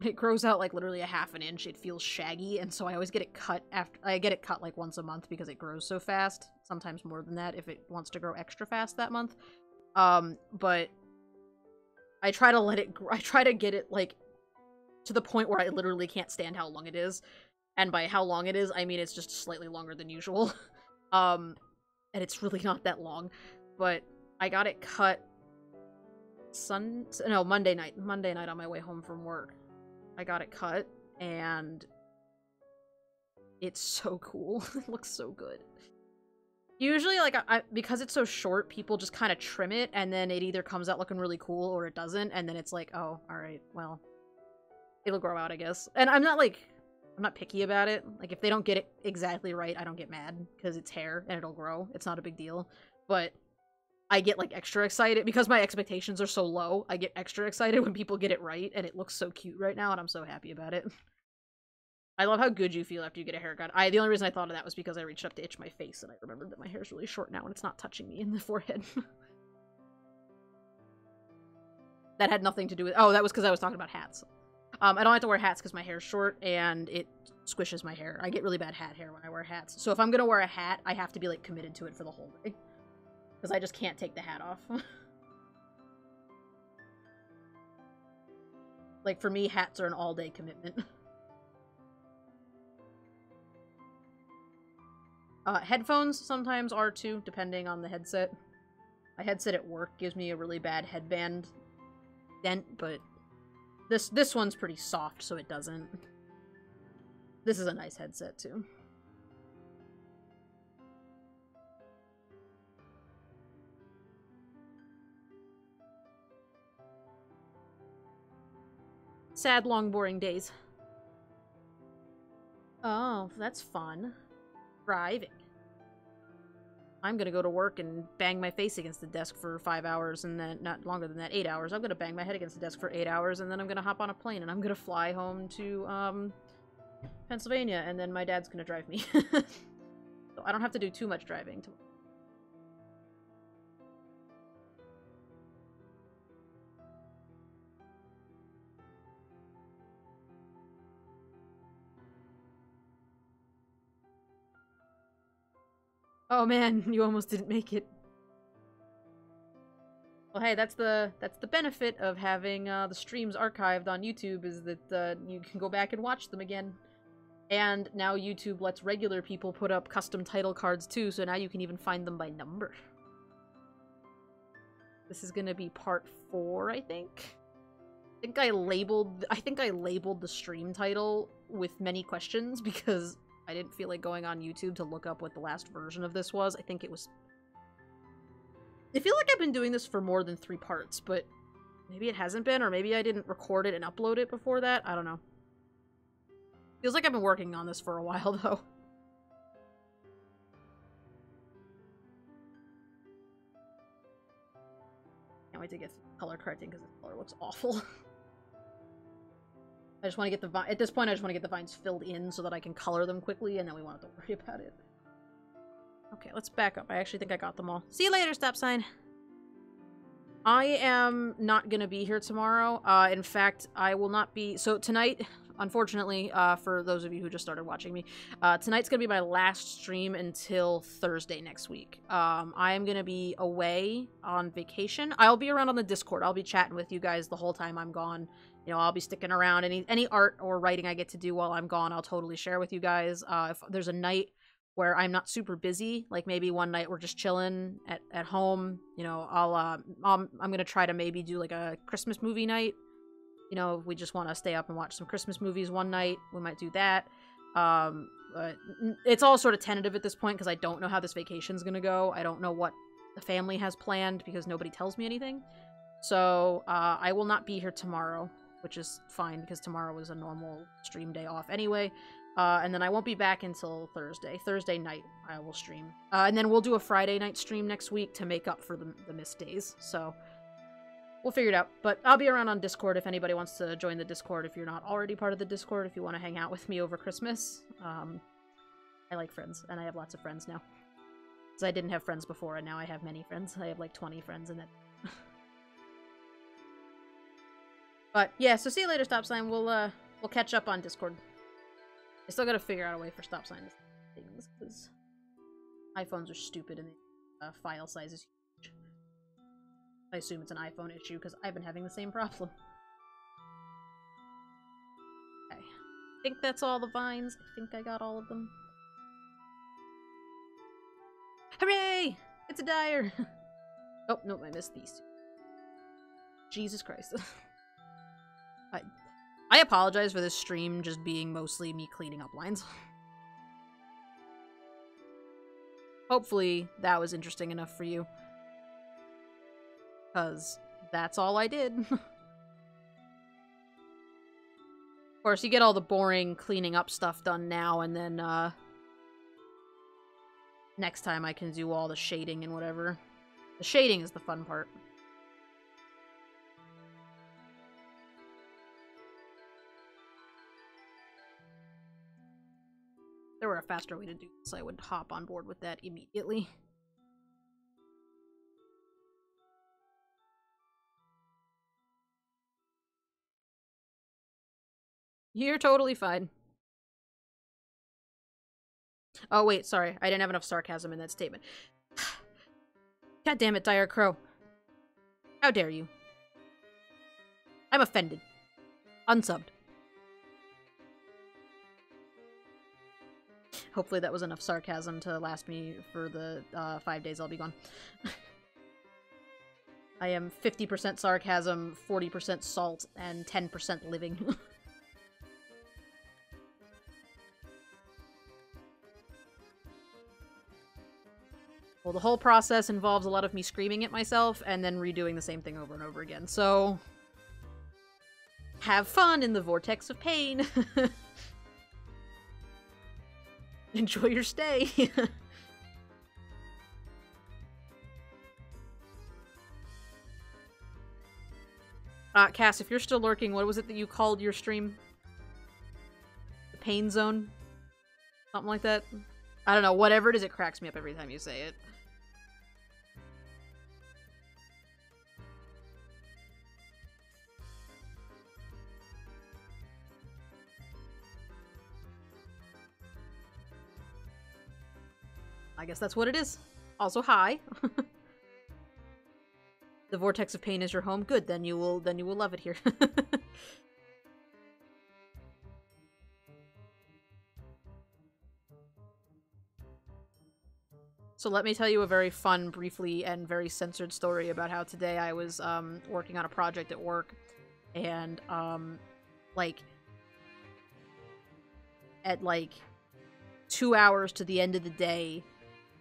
it grows out like literally a half an inch, it feels shaggy, and so I always get it cut I get it cut like once a month because it grows so fast. Sometimes more than that if it wants to grow extra fast that month. But I try to get it like to the point where I literally can't stand how long it is. And by how long it is, I mean it's just slightly longer than usual. And it's really not that long. But I got it cut Monday night on my way home from work. I got it cut, and it's so cool. It looks so good. Usually, like, because it's so short, people just kind of trim it, and then it either comes out looking really cool, or it doesn't, and then it's like, oh, alright, well, it'll grow out, I guess. And I'm not picky about it. Like, if they don't get it exactly right, I don't get mad, because it's hair, and it'll grow. It's not a big deal. But I get, like, extra excited, because my expectations are so low, I get extra excited when people get it right, and it looks so cute right now, and I'm so happy about it. I love how good you feel after you get a haircut. The only reason I thought of that was because I reached up to itch my face, and I remembered that my hair's really short now, and it's not touching me in the forehead. That had nothing to do with— oh, that was because I was talking about hats. I don't have to wear hats because my hair's short, and it squishes my hair. I get really bad hat hair when I wear hats. So if I'm gonna wear a hat, I have to be, like, committed to it for the whole day. Because I just can't take the hat off. Like, for me, hats are an all-day commitment. Headphones sometimes are too, depending on the headset. My headset at work gives me a really bad headband dent, but this one's pretty soft, so it doesn't. This is a nice headset, too. Sad, long, boring days. Oh, that's fun. Driving. I'm gonna go to work and bang my face against the desk for 5 hours, and then, not longer than that, 8 hours. I'm gonna bang my head against the desk for 8 hours, and then I'm gonna hop on a plane, and I'm gonna fly home to, Pennsylvania, and then my dad's gonna drive me. So I don't have to do too much driving. Oh man, you almost didn't make it. Well, hey, that's the benefit of having the streams archived on YouTube, is that you can go back and watch them again. And now YouTube lets regular people put up custom title cards too, so now you can even find them by number. This is gonna be part 4, I think. I think I labeled the stream title with many questions because I didn't feel like going on YouTube to look up what the last version of this was. I think it was... I feel like I've been doing this for more than 3 parts, but maybe it hasn't been, or maybe I didn't record it and upload it before that. I don't know. Feels like I've been working on this for a while, though. Can't wait to get color correcting because this color looks awful. I just want to get the at this point I just want to get the vines filled in so that I can color them quickly, and then we won't have to worry about it. Okay, let's back up. I actually think I got them all. See you later, stop sign. I am not gonna be here tomorrow. In fact, I will not be... So tonight, unfortunately, for those of you who just started watching me, tonight's gonna be my last stream until Thursday next week. I am gonna be away on vacation. I'll be around on the Discord. I'll be chatting with you guys the whole time I'm gone. You know, I'll be sticking around. Any art or writing I get to do while I'm gone, I'll totally share with you guys. If there's a night where I'm not super busy, like maybe one night we're just chilling at home, you know, I'm gonna try to maybe do like a Christmas movie night. You know, if we just want to stay up and watch some Christmas movies one night, we might do that. But it's all sort of tentative at this point because I don't know how this vacation's gonna go. I don't know what the family has planned because nobody tells me anything. So I will not be here tomorrow, which is fine because tomorrow is a normal stream day off anyway. And then I won't be back until Thursday. Thursday night I will stream. And then we'll do a Friday night stream next week to make up for the missed days. So we'll figure it out. But I'll be around on Discord if anybody wants to join the Discord. If you're not already part of the Discord, if you want to hang out with me over Christmas. I like friends, and I have lots of friends now. Because I didn't have friends before, and now I have many friends. I have like 20 friends in it. But yeah, so see you later, stop sign. We'll catch up on Discord. I still gotta figure out a way for stop sign things, because iPhones are stupid and the file size is huge. I assume it's an iPhone issue, because I've been having the same problem. Okay. I think that's all the vines. I think I got all of them. Hooray! It's a dyer! Oh, no, I missed these two. Jesus Christ. I apologize for this stream just being mostly me cleaning up lines. Hopefully that was interesting enough for you. Because that's all I did. Of course, you get all the boring cleaning up stuff done now, and then next time I can do all the shading and whatever. The shading is the fun part. If there were a faster way to do this, I would hop on board with that immediately. You're totally fine. Oh, wait, sorry. I didn't have enough sarcasm in that statement. God damn it, Dire Crow. How dare you? I'm offended. Unsubbed. Hopefully that was enough sarcasm to last me for the 5 days I'll be gone. I am 50% sarcasm, 40% salt, and 10% living. Well, the whole process involves a lot of me screaming at myself and then redoing the same thing over and over again, so... Have fun in the vortex of pain. Enjoy your stay. Cass, if you're still lurking, what was it that you called your stream? The pain zone? Something like that? I don't know, whatever it is, it cracks me up every time you say it. I guess that's what it is. Also, hi. The vortex of pain is your home. Good, then you will love it here. So let me tell you a very fun, briefly, and very censored story about how today I was working on a project at work, and like at 2 hours to the end of the day,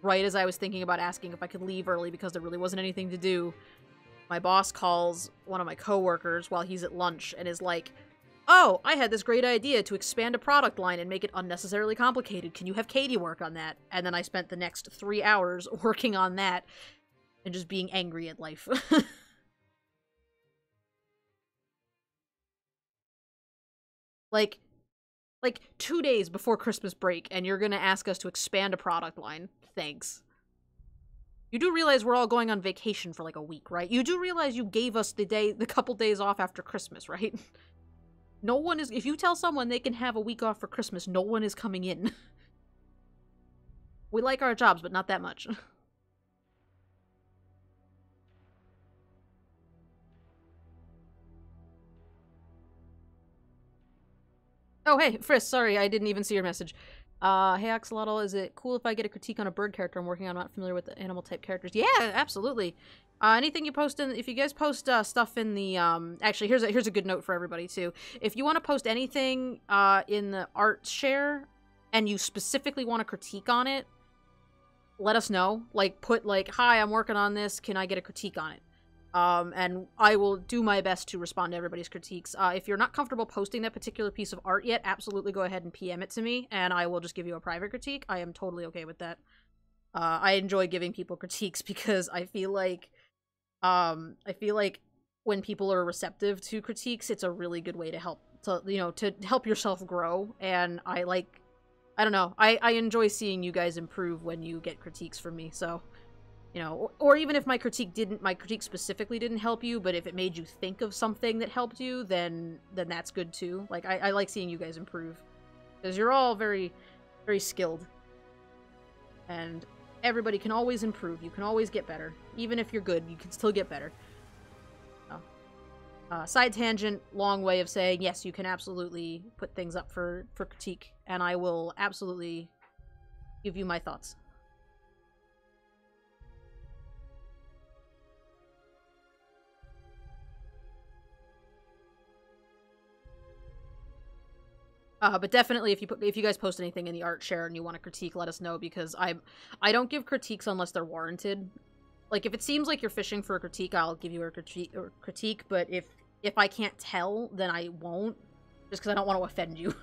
right as I was thinking about asking if I could leave early because there really wasn't anything to do, my boss calls one of my coworkers while he's at lunch and is like, "Oh, I had this great idea to expand a product line and make it unnecessarily complicated. Can you have Katie work on that?" And then I spent the next 3 hours working on that and just being angry at life. like 2 days before Christmas break, and you're gonna ask us to expand a product line. Thanks. You do realize we're all going on vacation for a week, right? You do realize you gave us the couple days off after Christmas, right? No one is- if you tell someone they can have a week off for Christmas, no one is coming in. We like our jobs, but not that much. Oh, hey, Frisk, sorry, I didn't even see your message. Hey, Axolotl, is it cool if I get a critique on a bird character I'm working on? I'm not familiar with the animal-type characters. Yeah, absolutely. Anything you post in... If you guys post stuff in the... Actually, here's a good note for everybody, too. If you want to post anything in the art share, and you specifically want a critique on it, let us know. Put, "Hi, I'm working on this. Can I get a critique on it?" And I will do my best to respond to everybody's critiques. If you're not comfortable posting that particular piece of art yet, absolutely go ahead and PM it to me, and I will just give you a private critique. I am totally okay with that. I enjoy giving people critiques because I feel like when people are receptive to critiques, it's a really good way to help yourself grow. And I don't know, I enjoy seeing you guys improve when you get critiques from me. So, or even if my critique specifically didn't help you, but if it made you think of something that helped you, then that's good too. I like seeing you guys improve, because you're all very, very skilled, and everybody can always improve. You can always get better. Even if you're good, you can still get better. Side tangent, long way of saying, yes, you can absolutely put things up for critique, and I will absolutely give you my thoughts. But definitely, if you guys post anything in the art share and you want to critique, let us know, because I don't give critiques unless they're warranted. If it seems like you're fishing for a critique, I'll give you a critique. But if I can't tell, then I won't, just because I don't want to offend you.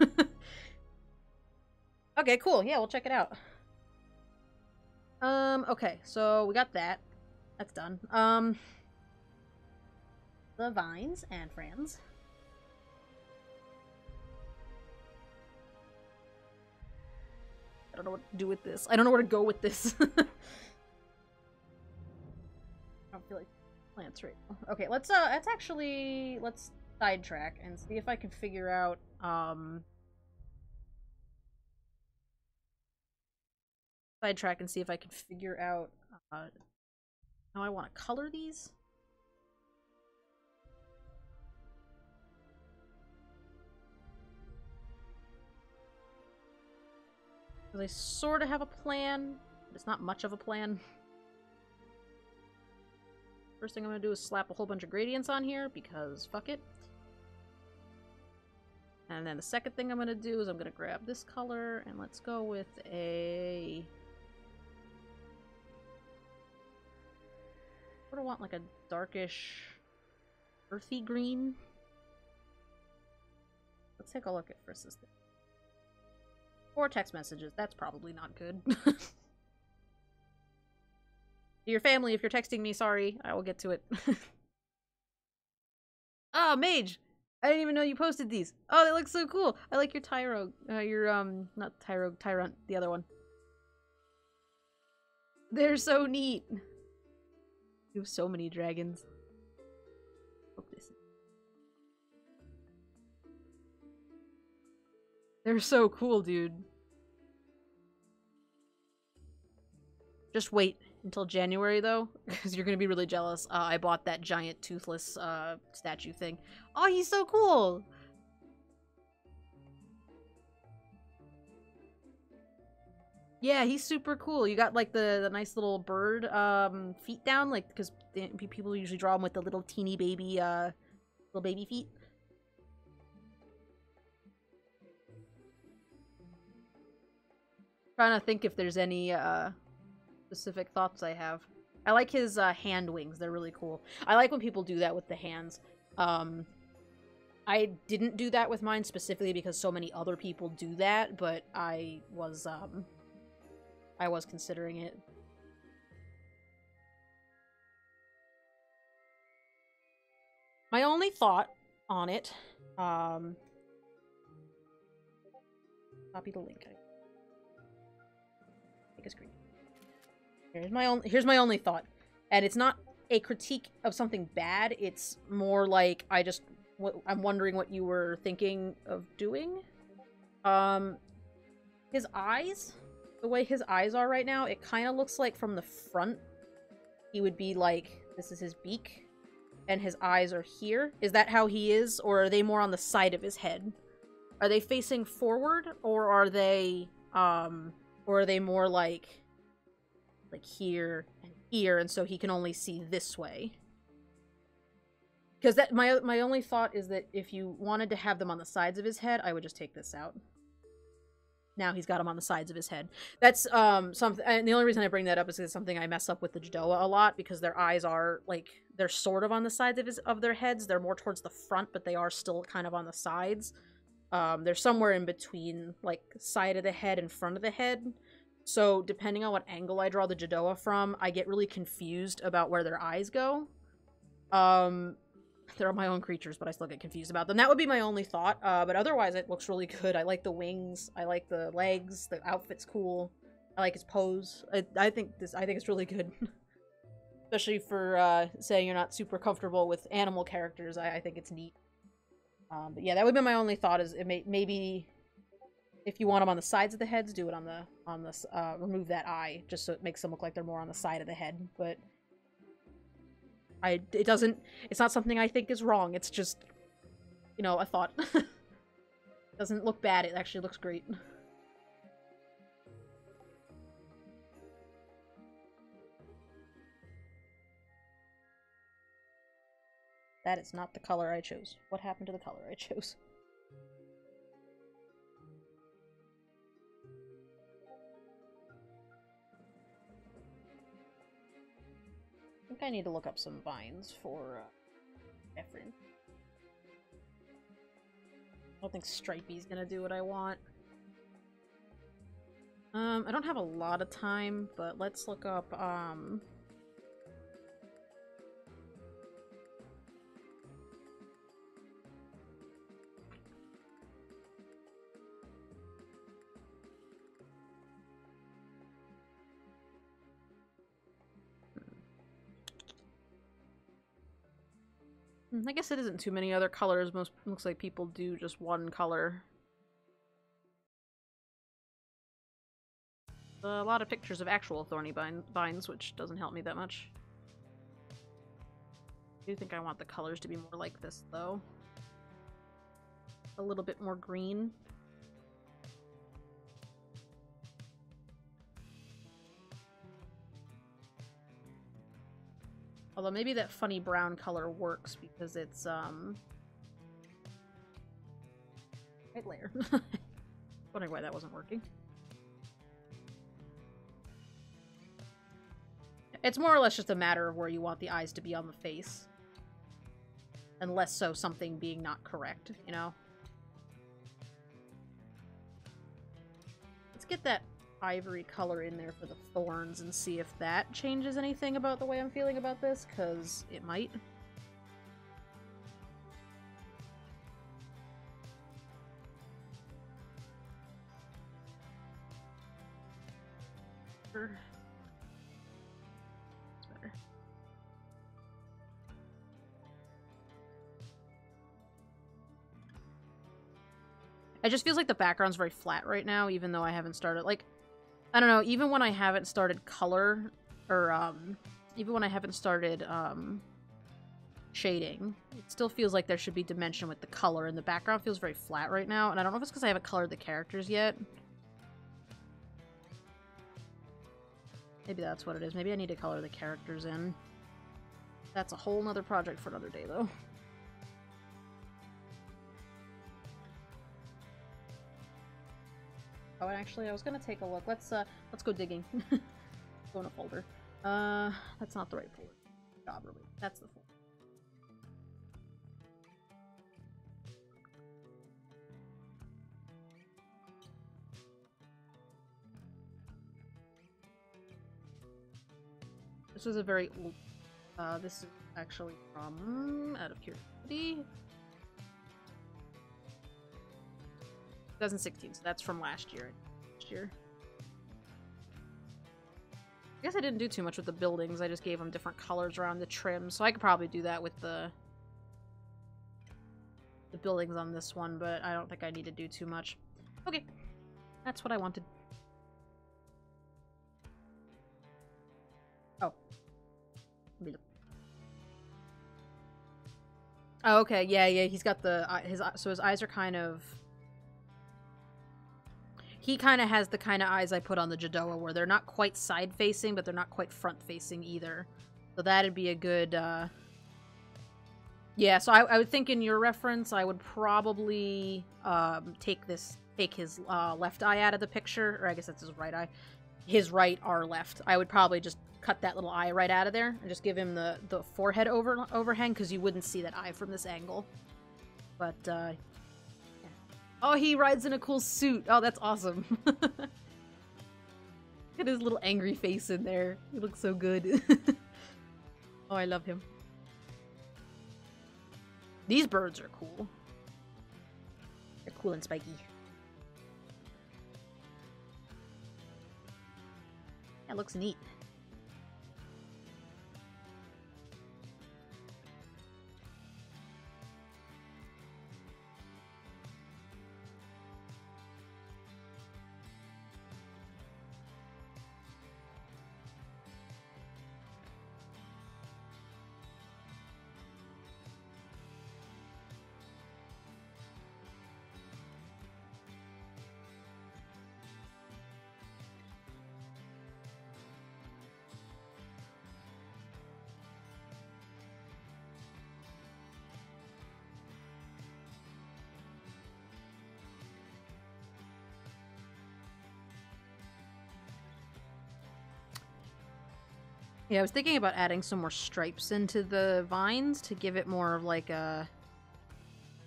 Okay, cool. Yeah, we'll check it out. Okay, so we got that. That's done. The vines and friends. I don't know what to do with this. I don't know where to go with this. I don't feel like plants right now. Okay, let's sidetrack and see if I can figure out how I want to color these. Because I sort of have a plan, but it's not much of a plan. First thing I'm going to do is slap a whole bunch of gradients on here, because fuck it. And then the second thing I'm going to do is I'm going to grab this color, and let's go with a... I sort of want a darkish, earthy green. Let's take a look at Friss's thing. Or text messages. That's probably not good. Your family, if you're texting me, sorry. I will get to it. Oh, Mage! I didn't even know you posted these. Oh, they look so cool. I like your Tyro. Not Tyro, Tyrant, the other one. They're so neat. You have so many dragons. They're so cool, dude. Just wait until January, though, because you're gonna be really jealous. I bought that giant toothless statue thing. Oh, he's so cool! Yeah, he's super cool. You got, like, the nice little bird feet down, like, because people usually draw them with the little teeny baby, little baby feet. Trying to think if there's any, specific thoughts I have. I like his, hand wings. They're really cool. I like when people do that with the hands. I didn't do that with mine specifically because so many other people do that, but I was considering it. My only thought on it, copy the link. Take a screen. Here's my only thought. And it's not a critique of something bad, it's more like I'm wondering what you were thinking of doing. His eyes, the way his eyes are right now, it kind of looks like from the front he would be like, this is his beak, and his eyes are here. Is that how he is, or are they more on the side of his head? Are they facing forward, or are they more like here and here, and so he can only see this way? Because that my only thought is that if you wanted to have them on the sides of his head, I would just take this out. Now he's got them on the sides of his head. That's something, and the only reason I bring that up is because it's something I mess up with the Jadoa a lot, because their eyes are like, they're sort of on the sides of their heads. They're more towards the front, but they are still kind of on the sides. They're somewhere in between, like, side of the head and front of the head. So depending on what angle I draw the Jadoa from, I get really confused about where their eyes go. They're my own creatures, but I still get confused about them. That would be my only thought, but otherwise it looks really good. I like the wings, I like the legs, the outfit's cool, I like his pose. I think it's really good. Especially for saying you're not super comfortable with animal characters, I think it's neat. But yeah, that would be my only thought, is maybe if you want them on the sides of the heads, do it on the remove that eye, just so it makes them look like they're more on the side of the head. But it's not something I think is wrong. It's just, you know, a thought. It doesn't look bad. It actually looks great. That is not the color I chose. What happened to the color I chose? I think I need to look up some vines for Ephraim. I don't think Stripey's gonna do what I want. I don't have a lot of time, but let's look up, I guess it isn't too many other colors. Most looks like people do just one color. A lot of pictures of actual thorny vines, which doesn't help me that much. I do think I want the colors to be more like this, though. A little bit more green. Although maybe that funny brown color works because it's, right layer. Wondering why that wasn't working. It's more or less just a matter of where you want the eyes to be on the face. And less so something being not correct, you know? get that ivory color in there for the thorns and see if that changes anything about the way I'm feeling about this, because it might. It's better. It just feels like the background's very flat right now, even though I haven't started, like, I don't know, even when I haven't started color, or, even when I haven't started, shading, it still feels like there should be dimension with the color, and the background feels very flat right now, and I don't know if it's because I haven't colored the characters yet. Maybe that's what it is. Maybe I need to color the characters in. That's a whole nother project for another day, though. Oh, and actually, I was gonna take a look. Let's go digging. Go in a folder. That's not the right folder. Job really. That's the folder. This was a very old. This is actually from out of curiosity. 2016, so that's from last year. I guess I didn't do too much with the buildings, I just gave them different colors around the trim, so I could probably do that with the buildings on this one, but I don't think I need to do too much. Okay, that's what I wanted. Oh. Oh, okay, yeah, he's got the, so his eyes are kind of... He kind of has the kind of eyes I put on the Jadoa, where they're not quite side-facing, but they're not quite front-facing either. So that'd be a good, Yeah, so I would think in your reference, I would probably, take his, left eye out of the picture, or I guess that's his right eye. His right, our left. I would probably just cut that little eye right out of there, and just give him the forehead overhang, because you wouldn't see that eye from this angle. But, oh, he rides in a cool suit. Oh, that's awesome. Look at his little angry face in there. He looks so good. Oh, I love him. These birds are cool. They're cool and spiky. That looks neat. Yeah, I was thinking about adding some more stripes into the vines to give it more of like a,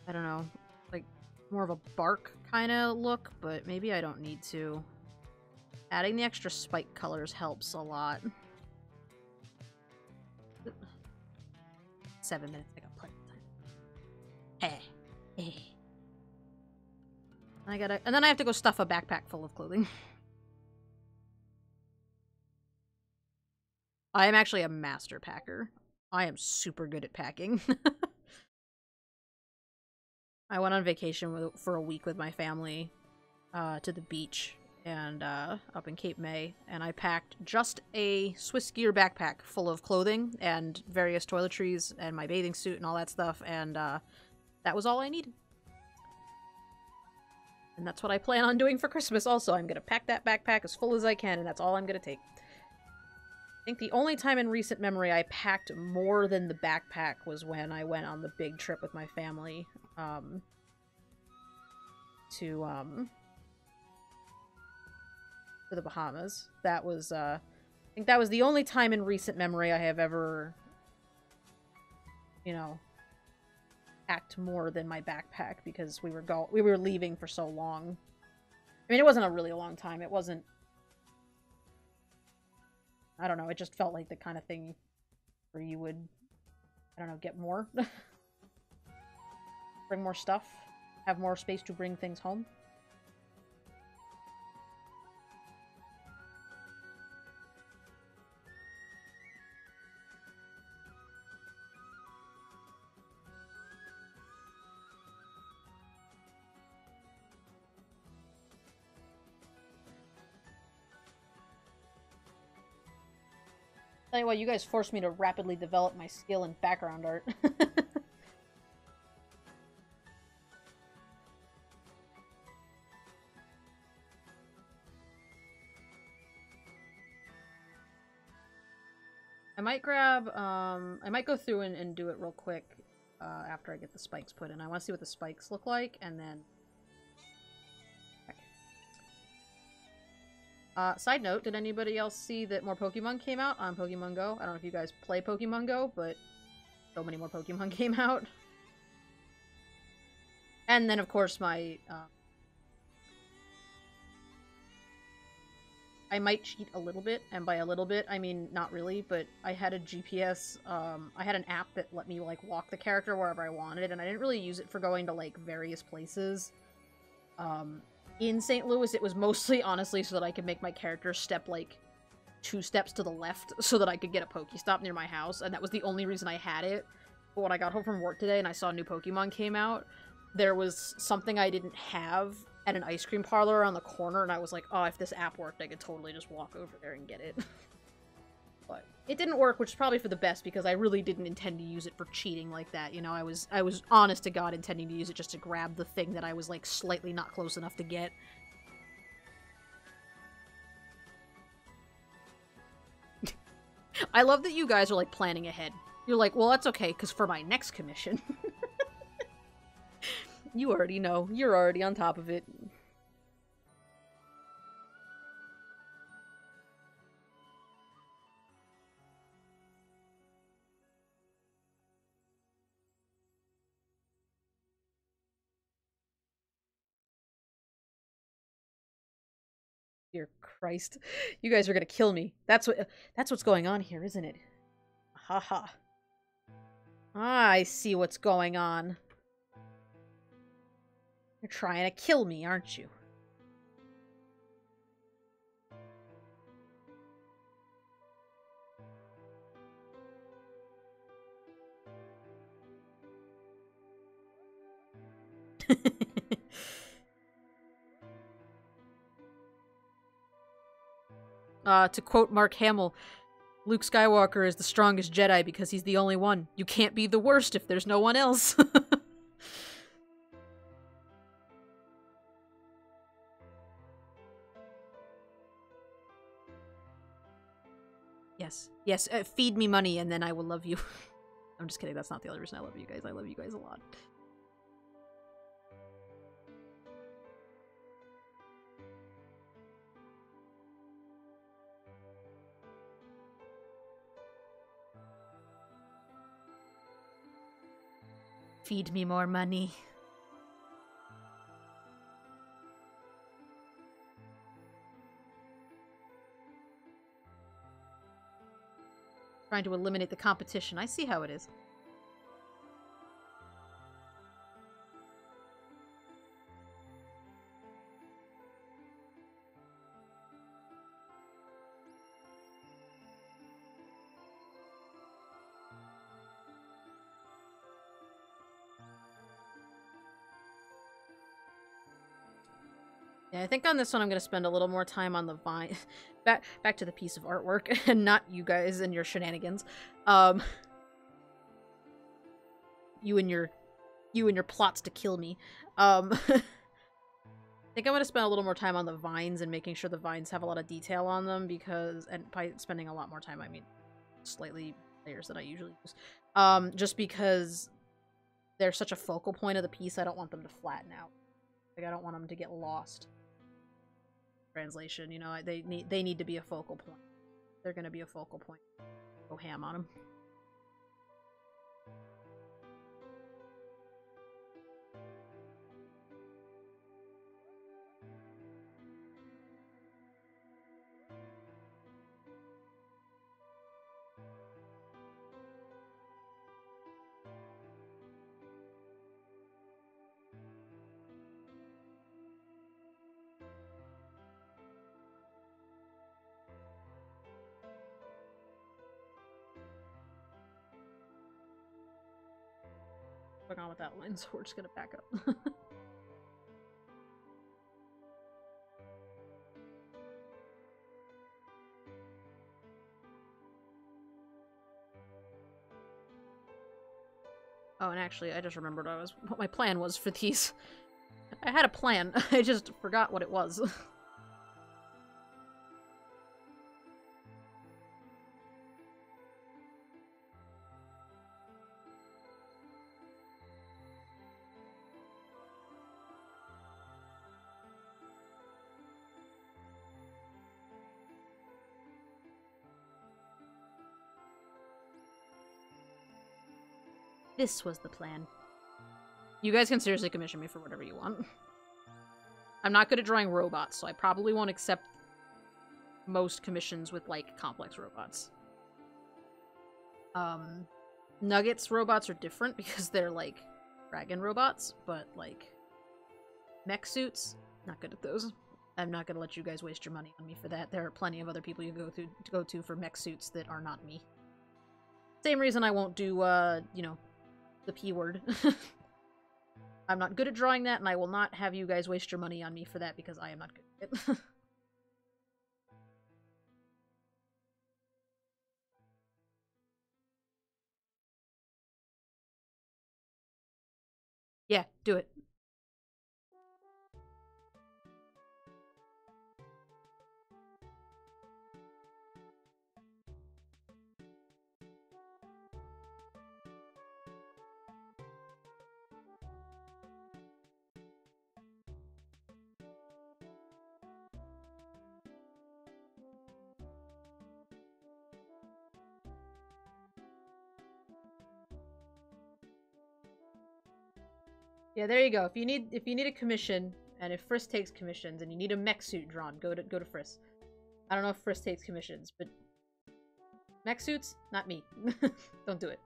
I don't know, like more of a bark kind of look, but maybe I don't need to. Adding the extra spike colors helps a lot. 7 minutes, I got plenty of time. Hey. And then I have to go stuff a backpack full of clothing. I am actually a master packer. I am super good at packing. I went on vacation for a week with my family to the beach and up in Cape May, and I packed just a Swiss gear backpack full of clothing and various toiletries and my bathing suit and all that stuff, and that was all I needed. And that's what I plan on doing for Christmas also. I'm gonna pack that backpack as full as I can, and that's all I'm gonna take. I think the only time in recent memory I packed more than the backpack was when I went on the big trip with my family to the Bahamas. That was I think that was the only time in recent memory I have ever, you know, packed more than my backpack, because we were leaving for so long. I mean, it wasn't a really long time. It wasn't... I don't know, it just felt like the kind of thing where you would, I don't know, get more. Bring more stuff. Have more space to bring things home. Tell you what, you guys forced me to rapidly develop my skill in background art. I might grab, I might go through and do it real quick, after I get the spikes put in. I want to see what the spikes look like, and then... Side note, did anybody else see that more Pokemon came out on Pokemon Go? I don't know if you guys play Pokemon Go, but so many more Pokemon came out. And then, of course, my, I might cheat a little bit, and by a little bit, I mean not really, but I had a GPS, I had an app that let me, like, walk the character wherever I wanted, and I didn't really use it for going to, like, various places. In St. Louis, it was mostly, honestly, so that I could make my character step, like, 2 steps to the left so that I could get a Pokestop near my house, and that was the only reason I had it. But when I got home from work today and I saw a new Pokemon came out, there was something I didn't have at an ice cream parlor around the corner, and I was like, oh, if this app worked, I could totally just walk over there and get it. But it didn't work, which is probably for the best, because I really didn't intend to use it for cheating like that, you know? I was honest to God intending to use it just to grab the thing that I was, like, slightly not close enough to get. I love that you guys are, like, planning ahead. You're like, well, that's okay, because for my next commission... You already know. You're already on top of it. Dear Christ. You guys are gonna kill me. That's what's going on here, isn't it? Haha. I see what's going on. You're trying to kill me, aren't you? To quote Mark Hamill, Luke Skywalker is the strongest Jedi because he's the only one. You can't be the worst if there's no one else. Yes. Yes, feed me money and then I will love you. I'm just kidding, that's not the only reason I love you guys. I love you guys a lot. Feed me more money. Trying to eliminate the competition. I see how it is. Yeah, I think on this one I'm going to spend a little more time on the vine. Back to the piece of artwork, and not you guys and your shenanigans. You and your plots to kill me. I think I'm going to spend a little more time on the vines and making sure the vines have a lot of detail on them, because, and by spending a lot more time, I mean slightly layers that I usually use. Just because they're such a focal point of the piece, I don't want them to flatten out. Like, I don't want them to get lost. Translation, you know, they need to be a focal point. They're gonna be a focal point. Go ham on them. going on with that line, so we're just gonna back up. Oh, and actually, I just remembered what my plan was for these. I had a plan. I just forgot what it was. This was the plan. You guys can seriously commission me for whatever you want. I'm not good at drawing robots, so I probably won't accept most commissions with, like, complex robots. Nuggets robots are different because they're, like, dragon robots, but, like, mech suits, not good at those. I'm not gonna let you guys waste your money on me for that. There are plenty of other people you go to for mech suits that are not me. Same reason I won't do, you know, the P word. I'm not good at drawing that, and I will not have you guys waste your money on me for that because I am not good at it. Yeah, do it. Yeah, there you go. If you need a commission, and if Frisk takes commissions, and you need a mech suit drawn, go to Frisk. I don't know if Frisk takes commissions, but mech suits, not me. Don't do it.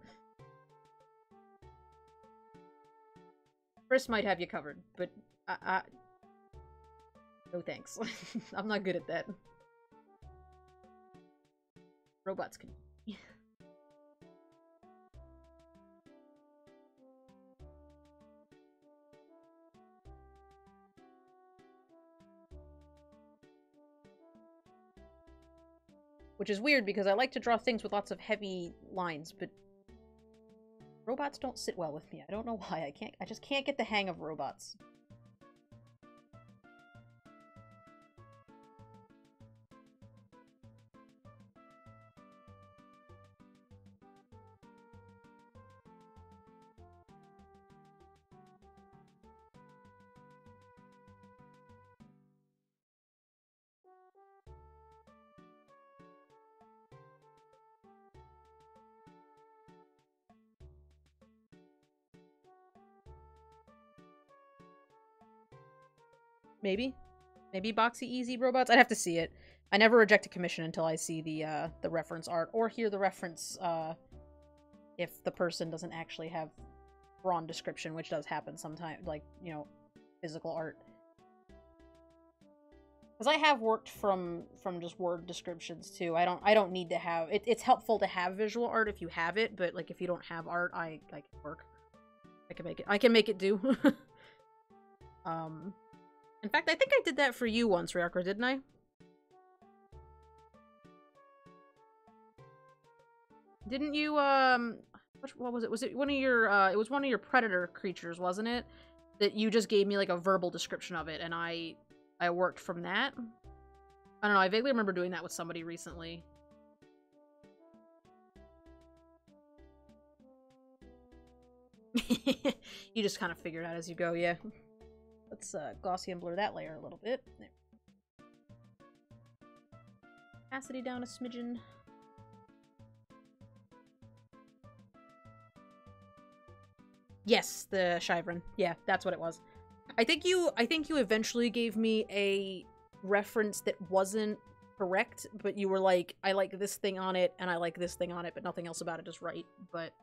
Frisk might have you covered, but no thanks. I'm not good at that. Robots can. Which is weird because I like to draw things with lots of heavy lines, but robots don't sit well with me. I don't know why. I just can't get the hang of robots. Maybe. Maybe Boxy Easy robots? I'd have to see it. I never reject a commission until I see the reference art, or hear the reference, if the person doesn't actually have drawn description, which does happen sometimes, like, you know, physical art. Because I have worked from just word descriptions, too. I don't need to have... It's helpful to have visual art if you have it, but, like, if you don't have art, I can work. I can make it do. In fact, I think I did that for you once, Ryakra, didn't I? Didn't you, what was it? Was it one of your, it was one of your predator creatures, wasn't it? That you just gave me, like, a verbal description of it, and I worked from that? I don't know, I vaguely remember doing that with somebody recently. You just kind of figure it out as you go, yeah. Let's glossy and blur that layer a little bit. There. Opacity down a smidgen. Yes, the Shivren. Yeah, that's what it was. I think you eventually gave me a reference that wasn't correct, but you were like, I like this thing on it, and I like this thing on it, but nothing else about it is right. But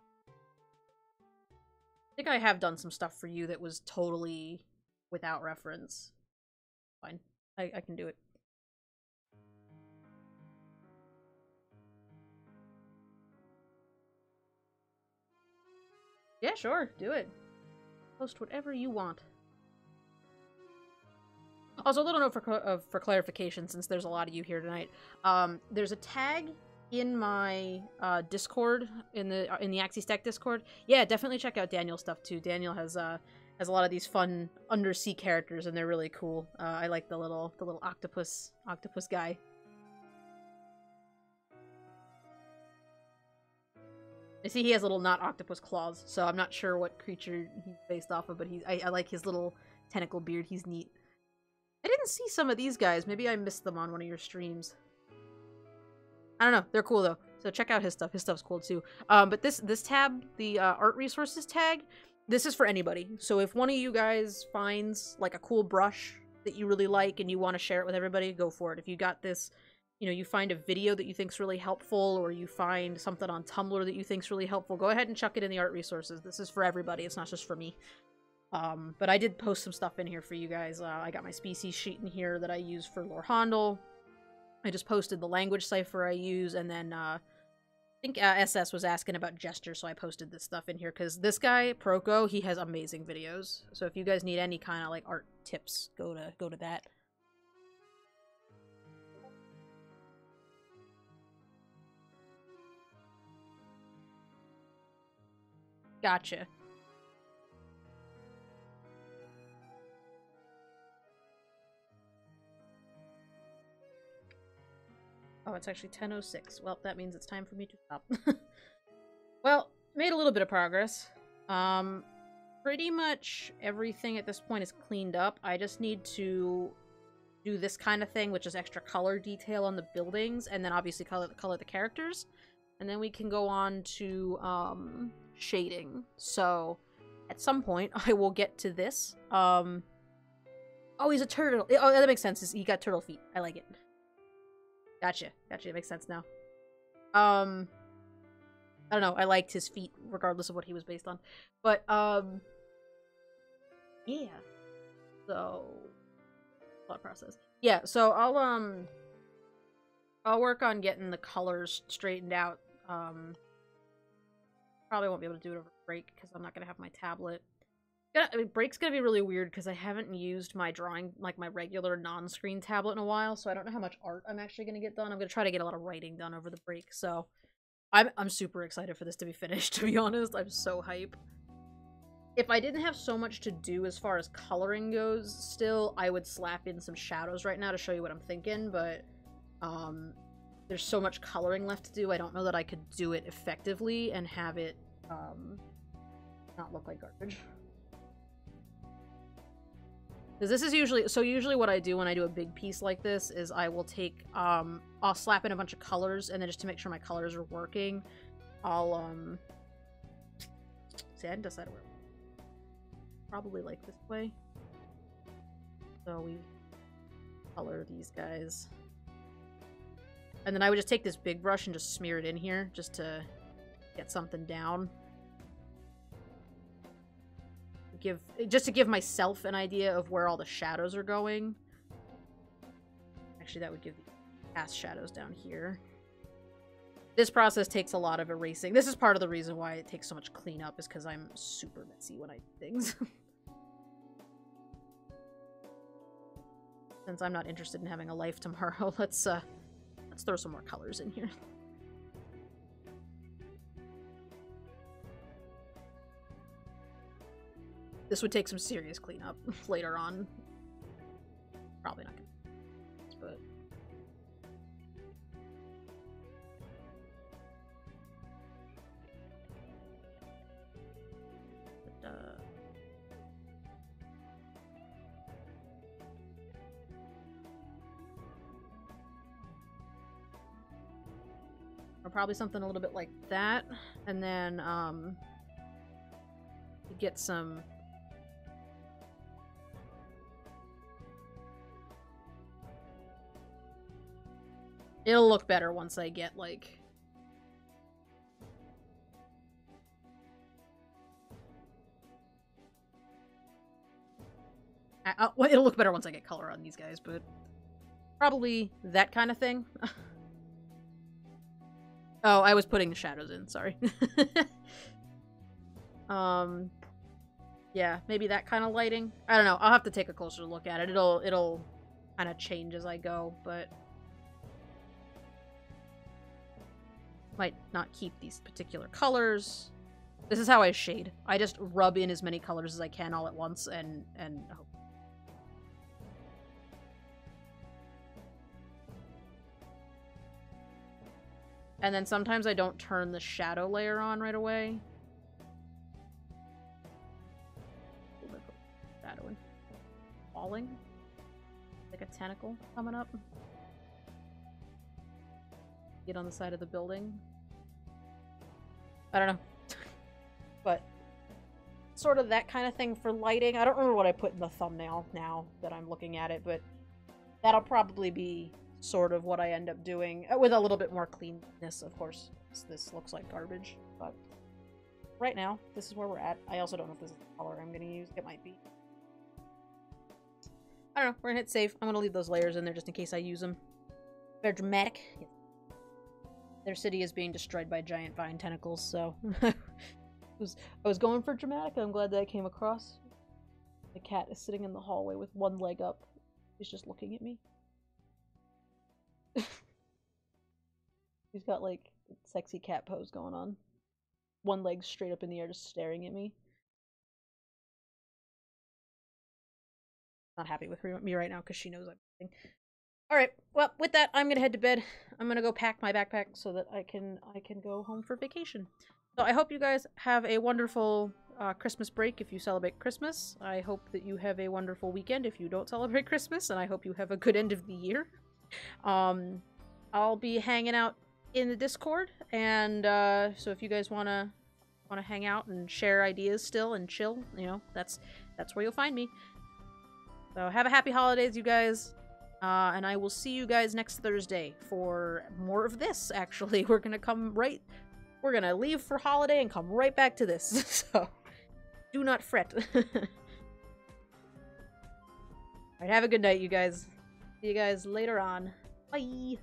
I think I have done some stuff for you that was totally without reference. Fine. I can do it. Yeah, sure. Do it. Post whatever you want. Also, a little note for clarification, since there's a lot of you here tonight. There's a tag in my Discord, in the Axie Stack Discord. Yeah, definitely check out Daniel's stuff too. Daniel has a lot of these fun undersea characters, and they're really cool. I like the little octopus guy. I see he has little not octopus claws, so I'm not sure what creature he's based off of, but I like his little tentacle beard. He's neat. I didn't see some of these guys. Maybe I missed them on one of your streams. I don't know. They're cool, though. So check out his stuff. His stuff's cool, too. But this tab, the art resources tag, this is for anybody. So if one of you guys finds, like, a cool brush that you really like and you want to share it with everybody, go for it. If you got this, you know, you find a video that you think's really helpful, or you find something on Tumblr that you think's really helpful, go ahead and chuck it in the art resources. This is for everybody. It's not just for me. But I did post some stuff in here for you guys. I got my species sheet in here that I use for Lore Handel. I just posted the language cipher I use, and then I think SS was asking about gesture, so I posted this stuff in here, because this guy, Proko, he has amazing videos. So if you guys need any kind of like art tips, go to that. Gotcha. Oh, it's actually 10:06. Well, that means it's time for me to stop. Well, made a little bit of progress. Pretty much everything at this point is cleaned up. I just need to do this kind of thing, which is extra color detail on the buildings, and then obviously color the characters. And then we can go on to shading. So at some point I will get to this. Oh, he's a turtle. Oh, that makes sense. He got turtle feet. I like it. Gotcha. It makes sense now. I don't know. I liked his feet regardless of what he was based on. But yeah. So thought process. Yeah, so I'll work on getting the colors straightened out. Probably won't be able to do it over break because I'm not gonna have my tablet. Break's gonna be really weird because I haven't used my drawing, like my regular non-screen tablet in a while, so I don't know how much art I'm actually gonna get done. I'm gonna try to get a lot of writing done over the break, so I'm super excited for this to be finished, to be honest. I'm so hype. If I didn't have so much to do as far as coloring goes still, I would slap in some shadows right now to show you what I'm thinking, but there's so much coloring left to do, I don't know that I could do it effectively and have it not look like garbage. Because this is usually what I do when I do a big piece like this is I will take, I'll slap in a bunch of colors, and then just to make sure my colors are working, I'll, see, I hadn't decided where. Probably like this way. So we color these guys. And then I would just take this big brush and just smear it in here, just to get something down. Just to give myself an idea of where all the shadows are going. Actually, that would give the cast shadows down here. This process takes a lot of erasing. This is part of the reason why it takes so much cleanup, is because I'm super messy when I do things. Since I'm not interested in having a life tomorrow, let's throw some more colors in here. This would take some serious cleanup later on. Probably not gonna, but or probably something a little bit like that, and then get some. It'll look better once I get, like... well, it'll look better once I get color on these guys, but... Probably that kind of thing. Oh, I was putting the shadows in, sorry. Yeah, maybe that kind of lighting. I don't know. I'll have to take a closer look at it. It'll kind of change as I go, but might not keep these particular colors. This is how I shade. I just rub in as many colors as I can all at once and hope. And then sometimes I don't turn the shadow layer on right away. Shadowing. Falling. Like a tentacle coming up. Get on the side of the building. I don't know. But sort of that kind of thing for lighting. I don't remember what I put in the thumbnail now that I'm looking at it, but that'll probably be sort of what I end up doing, with a little bit more cleanness, of course. This looks like garbage, but right now, this is where we're at. I also don't know if this is the color I'm going to use. It might be. I don't know. We're going to hit save. I'm going to leave those layers in there just in case I use them. They're dramatic. Their city is being destroyed by giant vine tentacles, so... I was going for dramatic, and I'm glad that I came across. The cat is sitting in the hallway with one leg up. He's just looking at me. He's got, like, sexy cat pose going on. One leg straight up in the air, just staring at me. Not happy with me right now, because she knows I'm eating. Alright, well, with that, I'm gonna head to bed. I'm gonna go pack my backpack so that I can go home for vacation. So I hope you guys have a wonderful Christmas break if you celebrate Christmas. I hope that you have a wonderful weekend if you don't celebrate Christmas, and I hope you have a good end of the year. I'll be hanging out in the Discord, and so if you guys wanna hang out and share ideas still and chill, you know, that's where you'll find me. So have a happy holidays, you guys. And I will see you guys next Thursday for more of this, actually. We're gonna leave for holiday and come right back to this. So, do not fret. Alright, have a good night, you guys. See you guys later on. Bye!